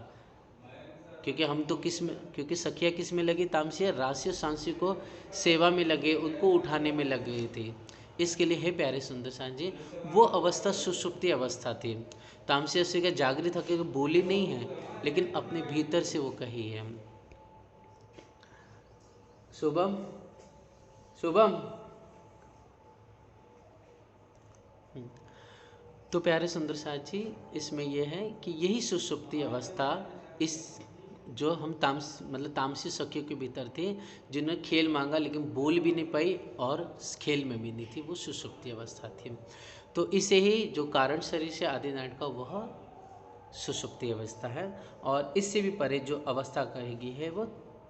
क्योंकि हम तो किस में, क्योंकि सखिया किस में लगी, तामसी राशि सांसी को सेवा में लगे, उनको उठाने में लग गई थी। इसके लिए हे प्यारे सुंदर साथ जी, वो अवस्था सुषुप्ति अवस्था थी। तामसी से का जागृत होकर बोली नहीं है, लेकिन अपने भीतर से वो कही है। शुभम, शुभम। तो प्यारे सुंदर साथ जी, इसमें यह है कि यही सुषुप्ति अवस्था, इस जो हम मतलब तामसी सखियों के भीतर थे, जिन्होंने खेल मांगा लेकिन बोल भी नहीं पाई और खेल में भी नहीं थी, वो सुषुप्ति अवस्था थी। तो इसे ही जो कारण शरीर से आदिनारायण का वह सुषुप्ति अवस्था है। और इससे भी परे जो अवस्था कही गई है वो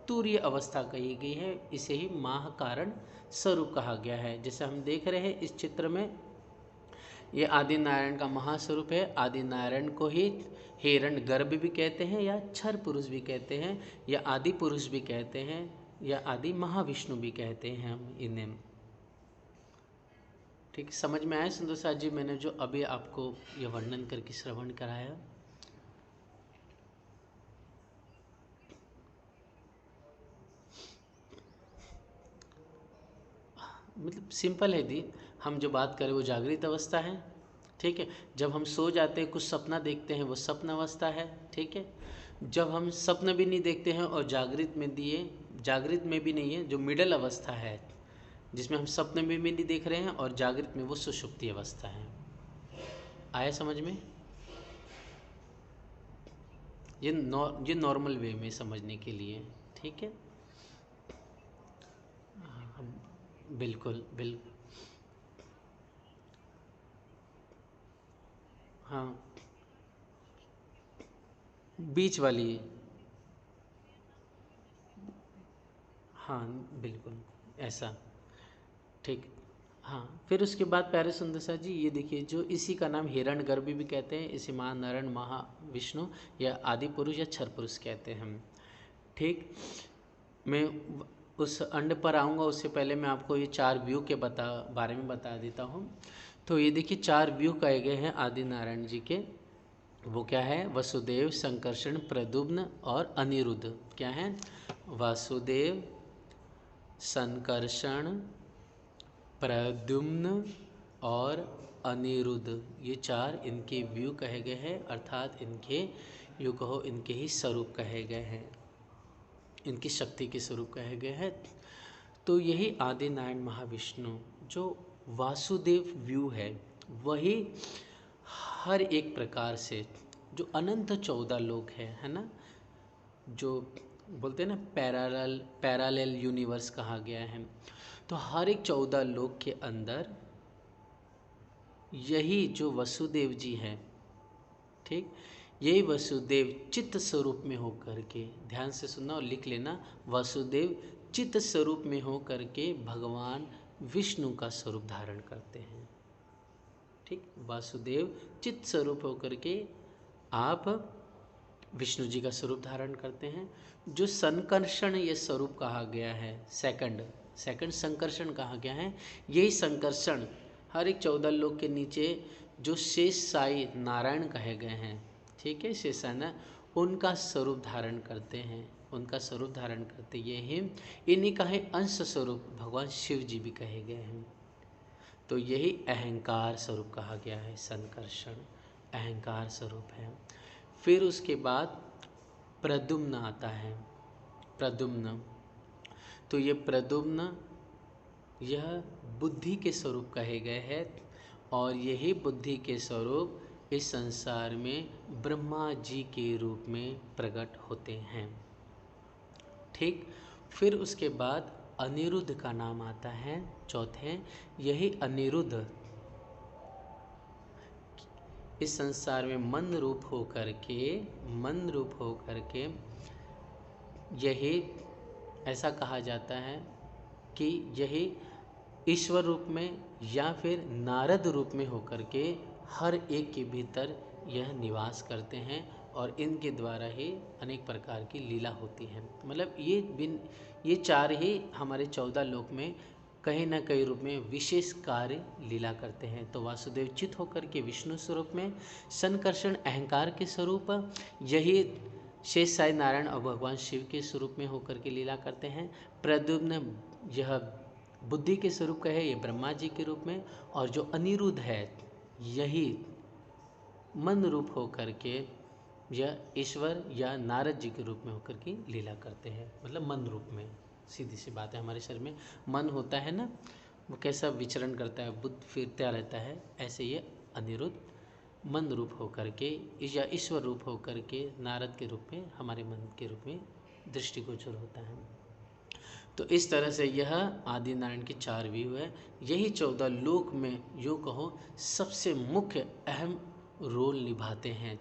तूर्य अवस्था कही गई है। इसे ही माह कारण स्वरूप कहा गया है। जैसे हम देख रहे हैं इस चित्र में, ये आदि नारायण का महास्वरूप है। आदि नारायण को ही हिरण गर्भ भी कहते हैं, या क्षर पुरुष भी कहते हैं, या आदि पुरुष भी कहते हैं, या आदि महाविष्णु भी कहते हैं हम इन्हें। ठीक, समझ में आया सुंदर साथ जी? मैंने जो अभी आपको यह वर्णन करके श्रवण कराया, मतलब सिंपल है दी। हम जो बात करें वो जागृत अवस्था है, ठीक है। जब हम सो जाते हैं, कुछ सपना देखते हैं, वो स्वप्न अवस्था है, ठीक है। जब हम स्वप्न भी नहीं देखते हैं और जागृत में भी नहीं है, जो मिडल अवस्था है, जिसमें हम स्वप्न में भी नहीं देख रहे हैं और जागृत में, वो सुषुप्ति अवस्था है। आया समझ में? ये नॉर्मल वे में समझने के लिए, ठीक है। बिल्कुल बिल्कुल, हाँ, बीच वाली, हाँ बिल्कुल ऐसा, ठीक। हाँ, फिर उसके बाद प्यारे सुंदर सा जी ये देखिए, जो इसी का नाम हिरण गर्भ भी कहते हैं, इसे महानारायण महाविष्णु या आदि पुरुष या क्षर पुरुष कहते हैं हम, ठीक। मैं उस अंड पर आऊँगा, उससे पहले मैं आपको ये 4 व्यू के बारे में बता देता हूँ। तो ये देखिए 4 व्यू कहे गए हैं आदि नारायण जी के। वो क्या है? वसुदेव, संकर्षण, प्रद्युम्न और अनिरुद्ध। क्या है? वासुदेव, संकर्षण, प्रद्युम्न और अनिरुद्ध, ये 4 इनके व्यू कहे गए हैं, अर्थात इनके यूँ कहो इनके ही स्वरूप कहे गए हैं, इनकी शक्ति के स्वरूप कहे गए हैं। तो यही आदि नारायण महाविष्णु जो वासुदेव व्यू है, वही हर एक प्रकार से जो अनंत 14 लोग हैं, है ना, जो बोलते हैं ना पैरालेल यूनिवर्स कहा गया है। तो हर एक 14 लोक के अंदर यही जो वसुदेव जी हैं, ठीक, यही वसुदेव चित्त स्वरूप में हो करके, ध्यान से सुनना और लिख लेना, वसुदेव चित्त स्वरूप में हो करके भगवान विष्णु का स्वरूप धारण करते हैं। ठीक, वासुदेव चित्त स्वरूप होकर के आप विष्णु जी का स्वरूप धारण करते हैं। जो संकर्षण ये स्वरूप कहा गया है, सेकंड संकर्षण कहा गया है, यही संकर्षण हर एक 14 लोक के नीचे जो शेष साई नारायण कहे गए हैं, ठीक है, शेषाना, उनका स्वरूप धारण करते हैं, उनका स्वरूप धारण करते ये ही इन्हीं का है अंश स्वरूप भगवान शिव जी भी कहे गए हैं। तो यही अहंकार स्वरूप कहा गया है, संकर्षण अहंकार स्वरूप है। फिर उसके बाद प्रद्युम्न आता है, प्रद्युम्न, तो ये प्रद्युम्न यह बुद्धि के स्वरूप कहे गए हैं और यही बुद्धि के स्वरूप इस संसार में ब्रह्मा जी के रूप में प्रकट होते हैं। ठीक, फिर उसके बाद अनिरुद्ध का नाम आता है चौथे। यही अनिरुद्ध इस संसार में मन रूप होकर के यही ऐसा कहा जाता है कि यही ईश्वर रूप में या फिर नारद रूप में होकर के हर एक के भीतर यह निवास करते हैं और इनके द्वारा ही अनेक प्रकार की लीला होती है। मतलब ये चार ही हमारे 14 लोक में कहीं ना कहीं रूप में विशेष कार्य लीला करते हैं। तो वासुदेव चित होकर के विष्णु स्वरूप में, संकर्षण अहंकार के स्वरूप, यही शेष साई नारायण और भगवान शिव के स्वरूप में होकर के लीला करते हैं। प्रद्युम्न यह बुद्धि के स्वरूप का है, ये ब्रह्मा जी के रूप में, और जो अनिरुद्ध है यही मन रूप होकर के यह ईश्वर या नारद जी के रूप में होकर के लीला करते हैं। मतलब मन रूप में, सीधी सी बात है, हमारे शरीर में मन होता है ना, वो कैसा विचरण करता है, बुद्ध फिरता रहता है, ऐसे ये अनिरुद्ध मन रूप होकर के या ईश्वर रूप होकर के नारद के रूप में, हमारे मन के रूप में दृष्टिगोचर होता है। तो इस तरह से यह आदि नारायण के 4 व्यू है। यही 14 लोक में यूँ कहो सबसे मुख्य अहम रोल निभाते हैं।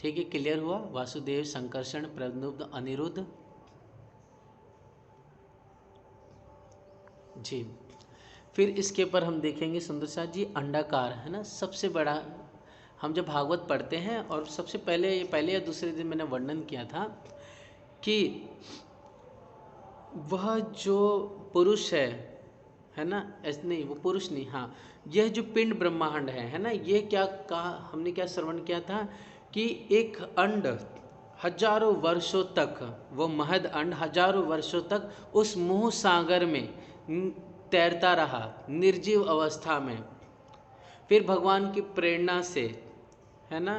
ठीक है, क्लियर हुआ? वासुदेव, संकर्षण, प्रद्युम्न, अनिरुद्ध। जी, फिर इसके पर हम देखेंगे सुंदर साथ जी, अंडाकार है ना, सबसे बड़ा। हम जब भागवत पढ़ते हैं और सबसे पहले या दूसरे दिन मैंने वर्णन किया था कि वह जो पुरुष है ना, ऐसे नहीं, वो पुरुष नहीं, हाँ, यह जो पिंड ब्रह्मांड है ना, ये क्या कहा हमने, क्या श्रवण किया था कि एक अंड हजारों वर्षों तक, वो महद अंड हजारों वर्षों तक उस मोह सागर में तैरता रहा निर्जीव अवस्था में। फिर भगवान की प्रेरणा से, है ना,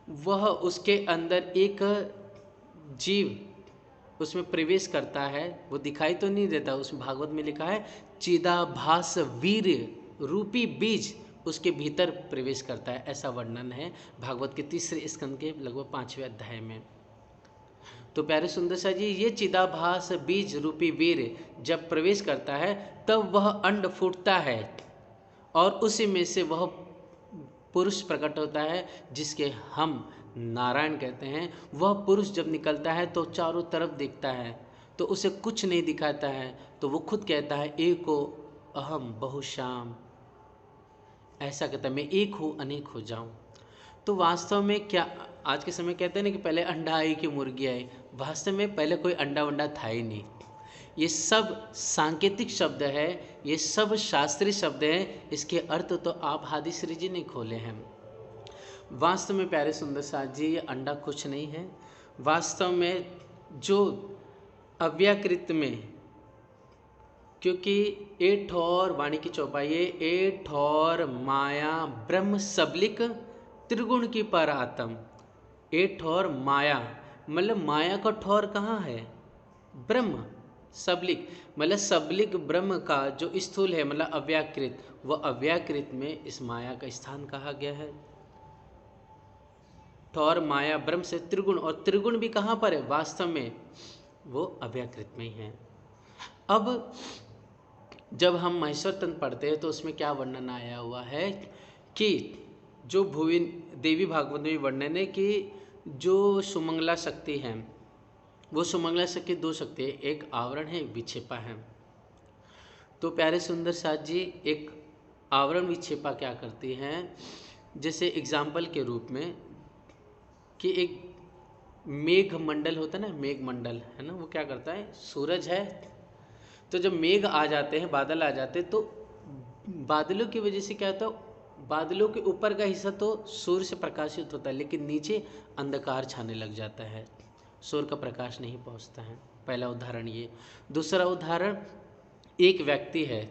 वह उसके अंदर एक जीव उसमें प्रवेश करता है। वो दिखाई तो नहीं देता, उसमें भागवत में लिखा है चिदाभास वीर रूपी बीज उसके भीतर प्रवेश करता है, ऐसा वर्णन है भागवत के 3 स्कंद के लगभग 5वें अध्याय में। तो प्यारे सुंदर सा जी, ये चिदाभास बीज रूपी वीर जब प्रवेश करता है तब वह अंड फूटता है और उसी में से वह पुरुष प्रकट होता है जिसके हम नारायण कहते हैं। वह पुरुष जब निकलता है तो चारों तरफ देखता है तो उसे कुछ नहीं दिखाता है, तो वो खुद कहता है एको अहम बहुश्याम, ऐसा कहता है मैं एक हूँ अनेक हो जाऊँ। तो वास्तव में क्या आज के समय कहते हैं ना कि पहले अंडा आई कि मुर्गी आई, वास्तव में पहले कोई अंडा वंडा था ही नहीं। ये सब सांकेतिक शब्द है, ये सब शास्त्रीय शब्द हैं, इसके अर्थ तो आप हादी श्री जी ने खोले हैं। वास्तव में प्यारे सुंदर साथ जी, ये अंडा कुछ नहीं है। वास्तव में जो अव्याकृत में, क्योंकि ए ठौर वाणी की चौपाई, ए ठौर माया ब्रह्म सबलिक त्रिगुण की पर आत्म। ए ठौर माया मतलब माया का ठौर कहाँ है? ब्रह्म। सबलिक मतलब सबलिक ब्रह्म का जो स्थूल है मतलब अव्याकृत, वह अव्याकृत में इस माया का स्थान कहा गया है। ठौर माया ब्रह्म से त्रिगुण, और त्रिगुण भी कहाँ पर है? वास्तव में वो अव्याकृत में ही है। अब जब हम महेश्वर तंत्र पढ़ते हैं तो उसमें क्या वर्णन आया हुआ है कि जो भुवि देवी भागवत में वर्णन है कि जो सुमंगला शक्ति है, वो सुमंगला शक्ति 2 शक्ति है, एक आवरण है एक विक्षेपा है। तो प्यारे सुंदर साथ जी एक आवरण विक्षेपा क्या करती हैं, जैसे एग्जाम्पल के रूप में कि एक मेघ मंडल होता है ना, मेघ मंडल है ना, वो क्या करता है, सूरज है, तो जब मेघ आ जाते हैं, बादल आ जाते हैं, तो बादलों की वजह से क्या होता है, बादलों के ऊपर का हिस्सा तो सूर्य से प्रकाशित होता है, लेकिन नीचे अंधकार छाने लग जाता है, सूर्य का प्रकाश नहीं पहुंचता है। पहला उदाहरण ये। दूसरा उदाहरण, एक व्यक्ति है,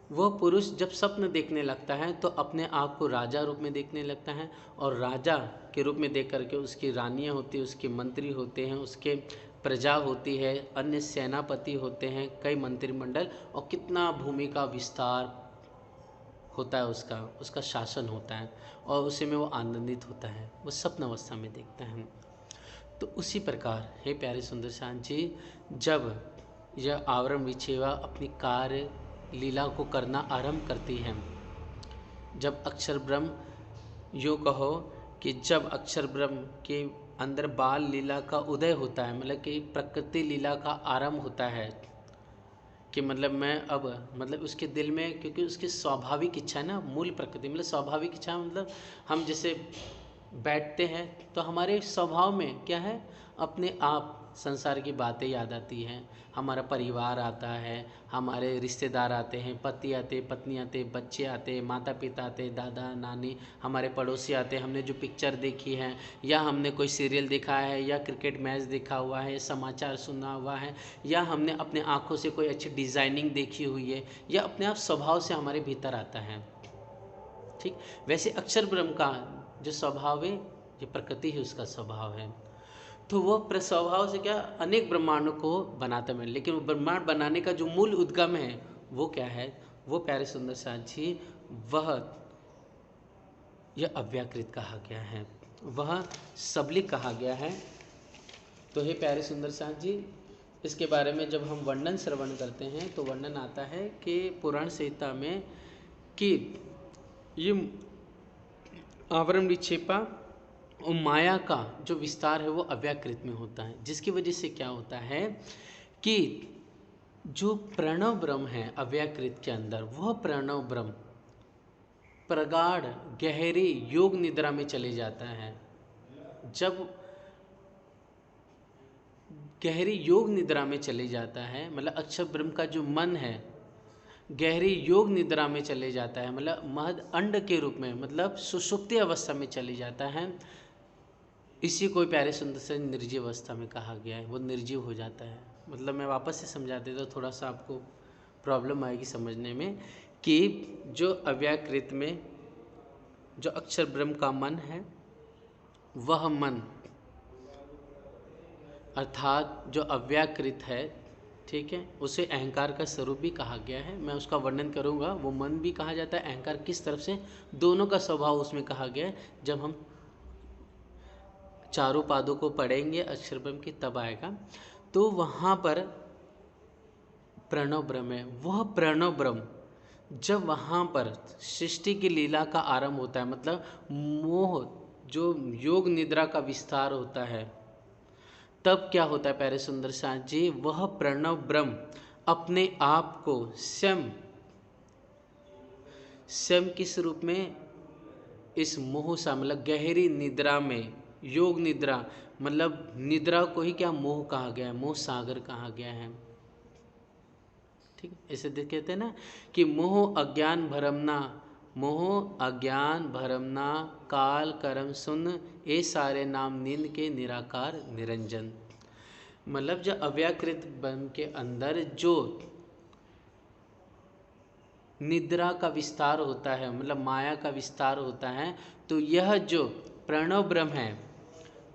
वह पुरुष जब स्वप्न देखने लगता है तो अपने आप को राजा रूप में देखने लगता है, और राजा के रूप में देख करके उसकी रानियां होती है, उसके मंत्री होते हैं, उसके प्रजा होती है, अन्य सेनापति होते हैं, कई मंत्रिमंडल, और कितना भूमि का विस्तार होता है, उसका शासन होता है, और उसी में वो आनंदित होता है, वो स्वप्न अवस्था में देखता है। तो उसी प्रकार हे प्यारे सुंदर शांत जी, जब यह आवरण विक्षेपा अपनी कार्य लीला को करना आरंभ करती है, जब अक्षर ब्रह्म, यूँ कहो कि जब अक्षर ब्रह्म के अंदर बाल लीला का उदय होता है, मतलब कि प्रकृति लीला का आरंभ होता है, कि मतलब मैं अब मतलब उसके दिल में, क्योंकि उसकी स्वाभाविक इच्छा है ना, मूल प्रकृति मतलब स्वाभाविक इच्छा, मतलब हम जैसे बैठते हैं तो हमारे स्वभाव में क्या है, अपने आप संसार की बातें याद आती हैं, हमारा परिवार आता है, हमारे रिश्तेदार आते हैं, पति आते, पत्नी आते, बच्चे आते, माता पिता आते, दादा नानी, हमारे पड़ोसी आते, हमने जो पिक्चर देखी है, या हमने कोई सीरियल देखा है, या क्रिकेट मैच देखा हुआ है, समाचार सुना हुआ है, या हमने अपने आँखों से कोई अच्छी डिज़ाइनिंग देखी हुई है, या अपने आप स्वभाव से हमारे भीतर आता है। ठीक वैसे अक्षर ब्रह्म का जो स्वभाव है, ये प्रकृति ही उसका स्वभाव है, तो वह प्रस्वभाव से क्या अनेक ब्रह्मांडों को बनाता है, लेकिन वो ब्रह्मांड बनाने का जो मूल उद्गम है वो क्या है, वो प्यारे सुंदर साथ जी, वह यह अव्याकृत कहा गया है, वह सबलिक कहा गया है। तो हे प्यारे सुंदर साथ जी, इसके बारे में जब हम वर्णन श्रवण करते हैं तो वर्णन आता है कि पुराण संहिता में कि ये आवरण विक्षेपा और माया का जो विस्तार है वो अव्याकृत में होता है, जिसकी वजह से क्या होता है कि जो प्रणव ब्रह्म है अव्याकृत के अंदर, वह प्रणव ब्रह्म प्रगाढ़ गहरी योग निद्रा में चले जाता है। जब गहरी योग निद्रा में चले जाता है, मतलब अक्षर ब्रह्म का जो मन है गहरी योग निद्रा में चले जाता है, मतलब महद अंड के रूप में, मतलब सुषुप्ति अवस्था में चले जाता है, इसी को प्यारे सुंदर से निर्जीव अवस्था में कहा गया है, वो निर्जीव हो जाता है। मतलब मैं वापस से समझा देता तो थोड़ा सा आपको प्रॉब्लम आएगी समझने में, कि जो अव्याकृत में जो अक्षर ब्रह्म का मन है, वह मन अर्थात जो अव्याकृत है, ठीक है, उसे अहंकार का स्वरूप भी कहा गया है। मैं उसका वर्णन करूँगा, वो मन भी कहा जाता है, अहंकार किस तरफ से, दोनों का स्वभाव उसमें कहा गया है। जब हम चारों पादों को पढ़ेंगे अक्षर ब्रह्म की तब आएगा। तो वहाँ पर प्रणव ब्रह्म है, वह प्रणव ब्रह्म जब वहाँ पर सृष्टि की लीला का आरंभ होता है, मतलब मोह जो योग निद्रा का विस्तार होता है, तब क्या होता है प्यारे सुंदर साथ जी, वह प्रणव ब्रह्म अपने आप को स्वयं किस रूप में, इस मोह सा, मतलब गहरी निद्रा में, योग निद्रा, मतलब निद्रा को ही क्या मोह कहा गया है, मोह सागर कहा गया है। ठीक है, ऐसे कहते हैं ना कि मोह अज्ञान भरमना, मोह अज्ञान भरमना काल करम सुन, ये सारे नाम नींद के निराकार निरंजन। मतलब जब अव्याकृत ब्रह्म के अंदर जो निद्रा का विस्तार होता है, मतलब माया का विस्तार होता है, तो यह जो प्रणव ब्रह्म है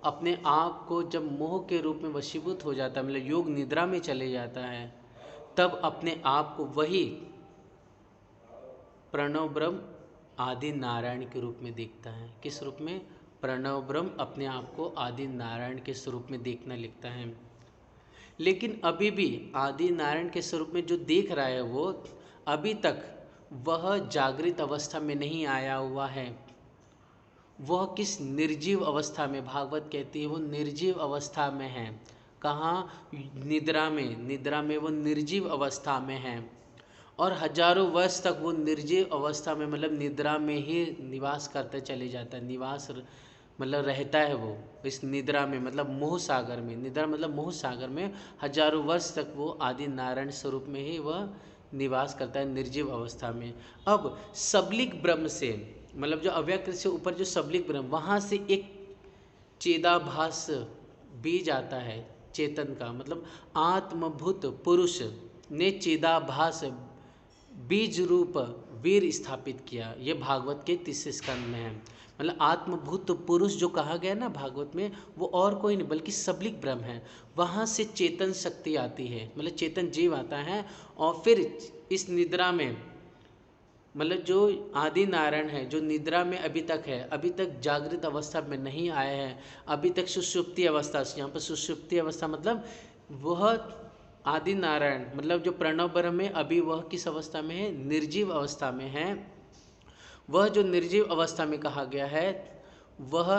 अपने आप को जब मोह के रूप में वशीभूत हो जाता है, मतलब योग निद्रा में चले जाता है, तब अपने आप को वही प्रणव ब्रह्म आदि नारायण के रूप में देखता है। किस रूप में, प्रणव ब्रह्म अपने आप को आदि नारायण के स्वरूप में देखना लिखता है। लेकिन अभी भी आदि नारायण के स्वरूप में जो देख रहा है, वो अभी तक वह जागृत अवस्था में नहीं आया हुआ है। वह किस निर्जीव अवस्था में, भागवत कहती है वो निर्जीव अवस्था में है, कहाँ? निद्रा में। निद्रा में वो निर्जीव अवस्था में हैं और हजारों वर्ष तक वो निर्जीव अवस्था में मतलब निद्रा में ही निवास करते चले जाता है। निवास मतलब रहता है वो इस निद्रा में, मतलब मोह सागर में। निद्रा मतलब मोह सागर में हजारों वर्ष तक वो आदि नारायण स्वरूप में ही वह निवास करता है निर्जीव अवस्था में। अब सबलिक ब्रह्म से मतलब जो अव्यक्त से ऊपर जो सबलिक ब्रह्म, वहाँ से एक चेदाभास बीज आता है चेतन का, मतलब आत्मभूत पुरुष ने चेदाभास बीज रूप वीर स्थापित किया। ये भागवत के 30 स्कंद में है। मतलब आत्मभूत पुरुष जो कहा गया ना भागवत में, वो और कोई नहीं बल्कि सबलिक ब्रह्म है। वहाँ से चेतन शक्ति आती है, मतलब चेतन जीव आता है और फिर इस निद्रा में मतलब जो आदि नारायण है, जो निद्रा में अभी तक है, अभी तक जागृत अवस्था में नहीं आया है, अभी तक सुषुप्ति अवस्था। यहाँ पर सुषुप्ति अवस्था मतलब वह आदि नारायण मतलब जो प्रणव ब्रह्म में अभी वह किस अवस्था में है? निर्जीव अवस्था में है। वह जो निर्जीव अवस्था में कहा गया है वह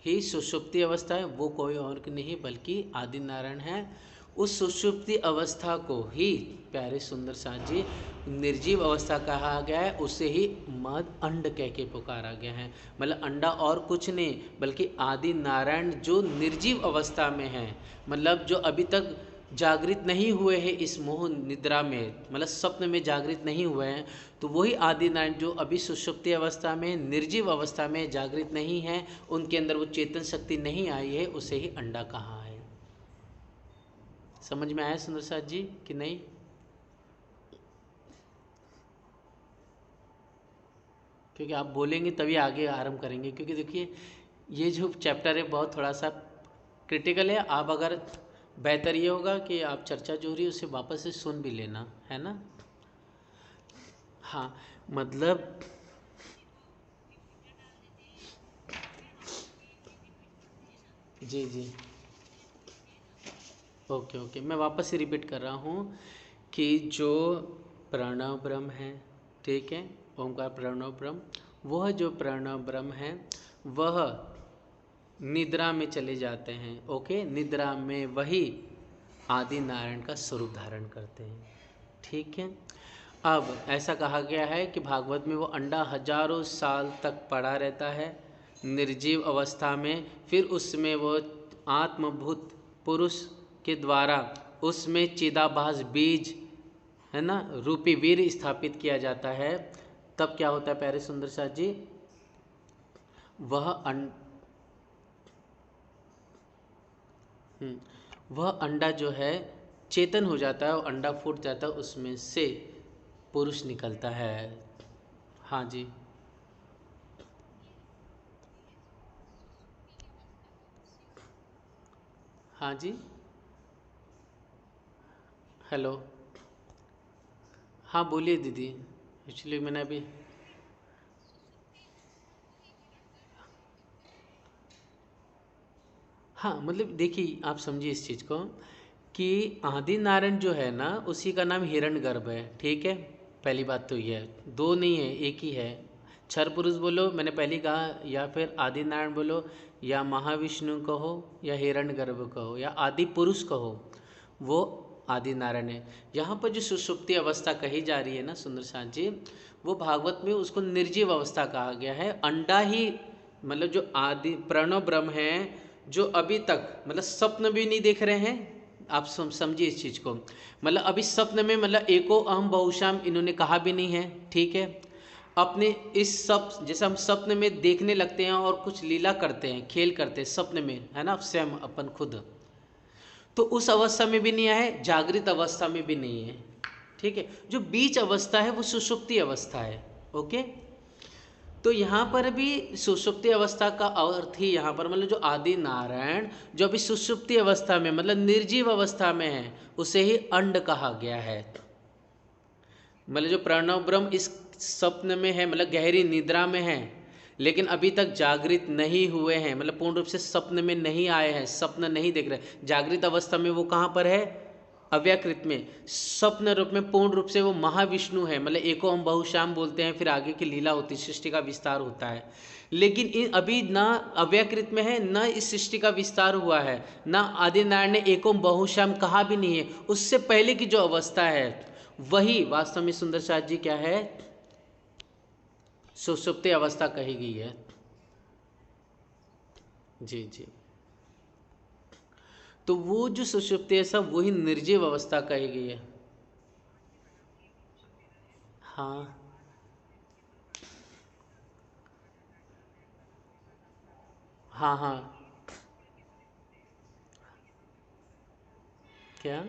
ही सुषुप्ति अवस्था है, वो कोई और नहीं बल्कि आदि नारायण है। उस सुषुप्ति अवस्था को ही प्यारे सुंदर साथ जी निर्जीव अवस्था कहा गया है, उसे ही मद अंड कह के पुकारा गया है। मतलब अंडा और कुछ नहीं बल्कि आदि नारायण जो निर्जीव अवस्था में है, मतलब जो अभी तक जागृत नहीं हुए हैं इस मोह निद्रा में, मतलब स्वप्न में जागृत नहीं हुए हैं, तो वही आदि नारायण जो अभी सुषुप्ति अवस्था में निर्जीव अवस्था में जागृत नहीं है, उनके अंदर वो चेतन शक्ति नहीं आई है, उसे ही अंडा कहा है। समझ में आया सुंदर साथ जी कि नहीं? क्योंकि आप बोलेंगे तभी आगे आरंभ करेंगे, क्योंकि देखिए ये जो चैप्टर है बहुत थोड़ा सा क्रिटिकल है। आप अगर बेहतर ये होगा कि आप चर्चा जो हो रही है उसे वापस से सुन भी लेना, है ना? हाँ मतलब जी जी ओके ओके, मैं वापस से रिपीट कर रहा हूँ कि जो प्रणव ब्रह्म है, ठीक है, ओमकार प्रणव ब्रह्म, वह जो प्रणव ब्रह्म है वह निद्रा में चले जाते हैं। ओके, निद्रा में वही आदि नारायण का स्वरूप धारण करते हैं। ठीक है, अब ऐसा कहा गया है कि भागवत में वो अंडा हजारों साल तक पड़ा रहता है निर्जीव अवस्था में, फिर उसमें वो आत्मभूत पुरुष के द्वारा उसमें चिदाभास बीज है ना रूपी वीर स्थापित किया जाता है। तब क्या होता है प्यारे सुंदर साथ जी? वह अंडा जो है चेतन हो जाता है और अंडा फूट जाता है, उसमें से पुरुष निकलता है। हाँ जी हाँ जी हेलो, हाँ बोलिए दीदी। एक्चुअली मैंने अभी हाँ मतलब देखिए आप समझिए इस चीज़ को कि आदि नारायण जो है ना उसी का नाम हिरण्यगर्भ है। ठीक है, पहली बात तो ये है, दो नहीं है एक ही है। क्षर पुरुष बोलो मैंने पहले कहा, या फिर आदि नारायण बोलो, या महाविष्णु कहो, या हिरण्यगर्भ कहो, या आदि पुरुष कहो, वो आदि नारायण है। यहाँ पर जो सुषुप्ति अवस्था कही जा रही है ना सुंदर साथ जी, वो भागवत में उसको निर्जीव अवस्था कहा गया है। अंडा ही मतलब जो आदि प्रणव ब्रह्म है जो अभी तक मतलब स्वप्न भी नहीं देख रहे हैं। आप समझिए इस चीज़ को, मतलब अभी स्वप्न में मतलब एको अहम बहुशाम इन्होंने कहा भी नहीं है। ठीक है, अपने इस सब जैसे हम स्वप्न में देखने लगते हैं और कुछ लीला करते हैं, खेल करते हैं स्वप्न में, है ना, स्वयं अपन खुद, तो उस अवस्था में भी नहीं है, जागृत अवस्था में भी नहीं है। ठीक है, जो बीच अवस्था है वो सुषुप्ति अवस्था है। ओके, तो यहाँ पर भी सुषुप्ति अवस्था का अर्थ ही यहाँ पर मतलब जो आदि नारायण जो अभी सुषुप्ति अवस्था में मतलब निर्जीव अवस्था में है उसे ही अंड कहा गया है। मतलब जो प्रणव ब्रह्म इस स्वप्न में है मतलब गहरी निद्रा में है, लेकिन अभी तक जागृत नहीं हुए हैं, मतलब पूर्ण रूप से स्वप्न में नहीं आए हैं, स्वप्न नहीं देख रहे। जागृत अवस्था में वो कहाँ पर है? अव्याकृत में स्वप्न रूप में पूर्ण रूप से वो महाविष्णु है, मतलब एको हम बहुश्याम बोलते हैं, फिर आगे की लीला होती है, सृष्टि का विस्तार होता है। लेकिन अभी ना अव्याकृत में है, न इस सृष्टि का विस्तार हुआ है, ना आदिनारायण ने एकोम बहुश्याम कहा भी नहीं है। उससे पहले की जो अवस्था है वही वास्तव में सुंदर साथ जी क्या है, सुषुप्ति अवस्था कही गई है। जी जी, तो वो जो सुषुप्ति है सब वही निर्जीव अवस्था कही गई है। हाँ हाँ हाँ, क्या?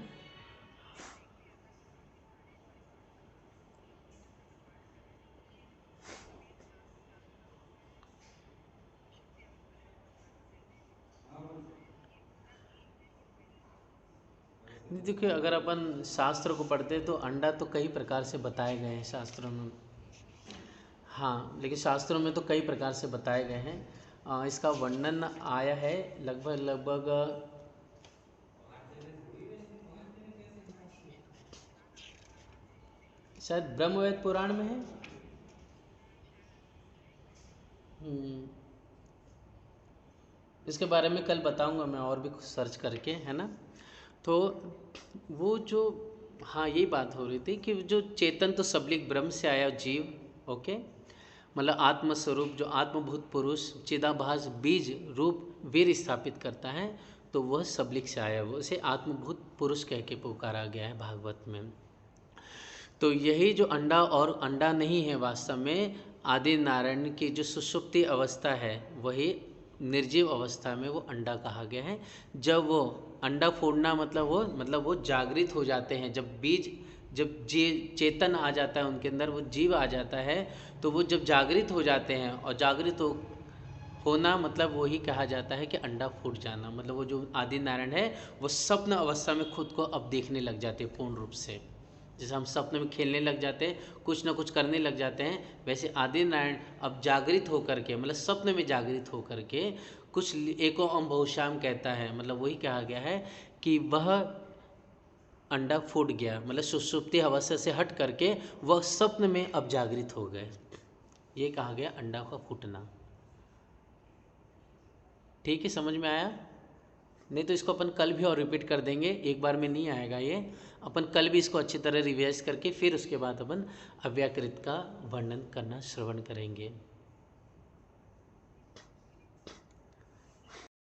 देखिए, अगर अपन शास्त्र को पढ़ते हैं तो अंडा तो कई प्रकार से बताए गए हैं शास्त्रों में। हाँ, लेकिन शास्त्रों में तो कई प्रकार से बताए गए हैं। इसका वर्णन आया है लगभग लगभग शायद ब्रह्मवेद पुराण में है। हम्म, इसके बारे में कल बताऊंगा मैं और भी कुछ सर्च करके, है ना। तो वो जो, हाँ यही बात हो रही थी कि जो चेतन तो सबलिक ब्रह्म से आया जीव, ओके, मतलब आत्मस्वरूप जो आत्मभूत पुरुष चिदाभास बीज रूप वीर स्थापित करता है, तो वह सबलिक से आया, वो उसे आत्मभूत पुरुष कह के पुकारा गया है भागवत में। तो यही जो अंडा और अंडा नहीं है, वास्तव में आदि नारायण की जो सुषुप्ति अवस्था है वही निर्जीव अवस्था में वो अंडा कहा गया है। जब वो अंडा फोड़ना मतलब वो जागृत हो जाते हैं, जब बीज, जब चेतन आ जाता है उनके अंदर, वो जीव आ जाता है, तो वो जब जागृत हो जाते हैं, और जागृत होना मतलब वही कहा जाता है कि अंडा फूट जाना, मतलब वो जो आदि नारायण है वो स्वप्न अवस्था में खुद को अब देखने लग जाते हैं पूर्ण रूप से। जैसे हम स्वप्न में खेलने लग जाते हैं, कुछ ना कुछ करने लग जाते हैं, वैसे आदि नारायण अब जागृत होकर के, मतलब स्वप्न में जागृत होकर के कुछ एको अम बहुश्याम कहता है, मतलब वही कहा गया है कि वह अंडा फूट गया, मतलब सुषुप्ति अवस्था से हट करके वह स्वप्न में अब जागृत हो गए, ये कहा गया अंडा का फूटना। ठीक है, समझ में आया? नहीं तो इसको अपन कल भी और रिपीट कर देंगे, एक बार में नहीं आएगा ये। अपन कल भी इसको अच्छी तरह रिवाइज करके फिर उसके बाद अपन अव्याकृत का वर्णन करना श्रवण करेंगे।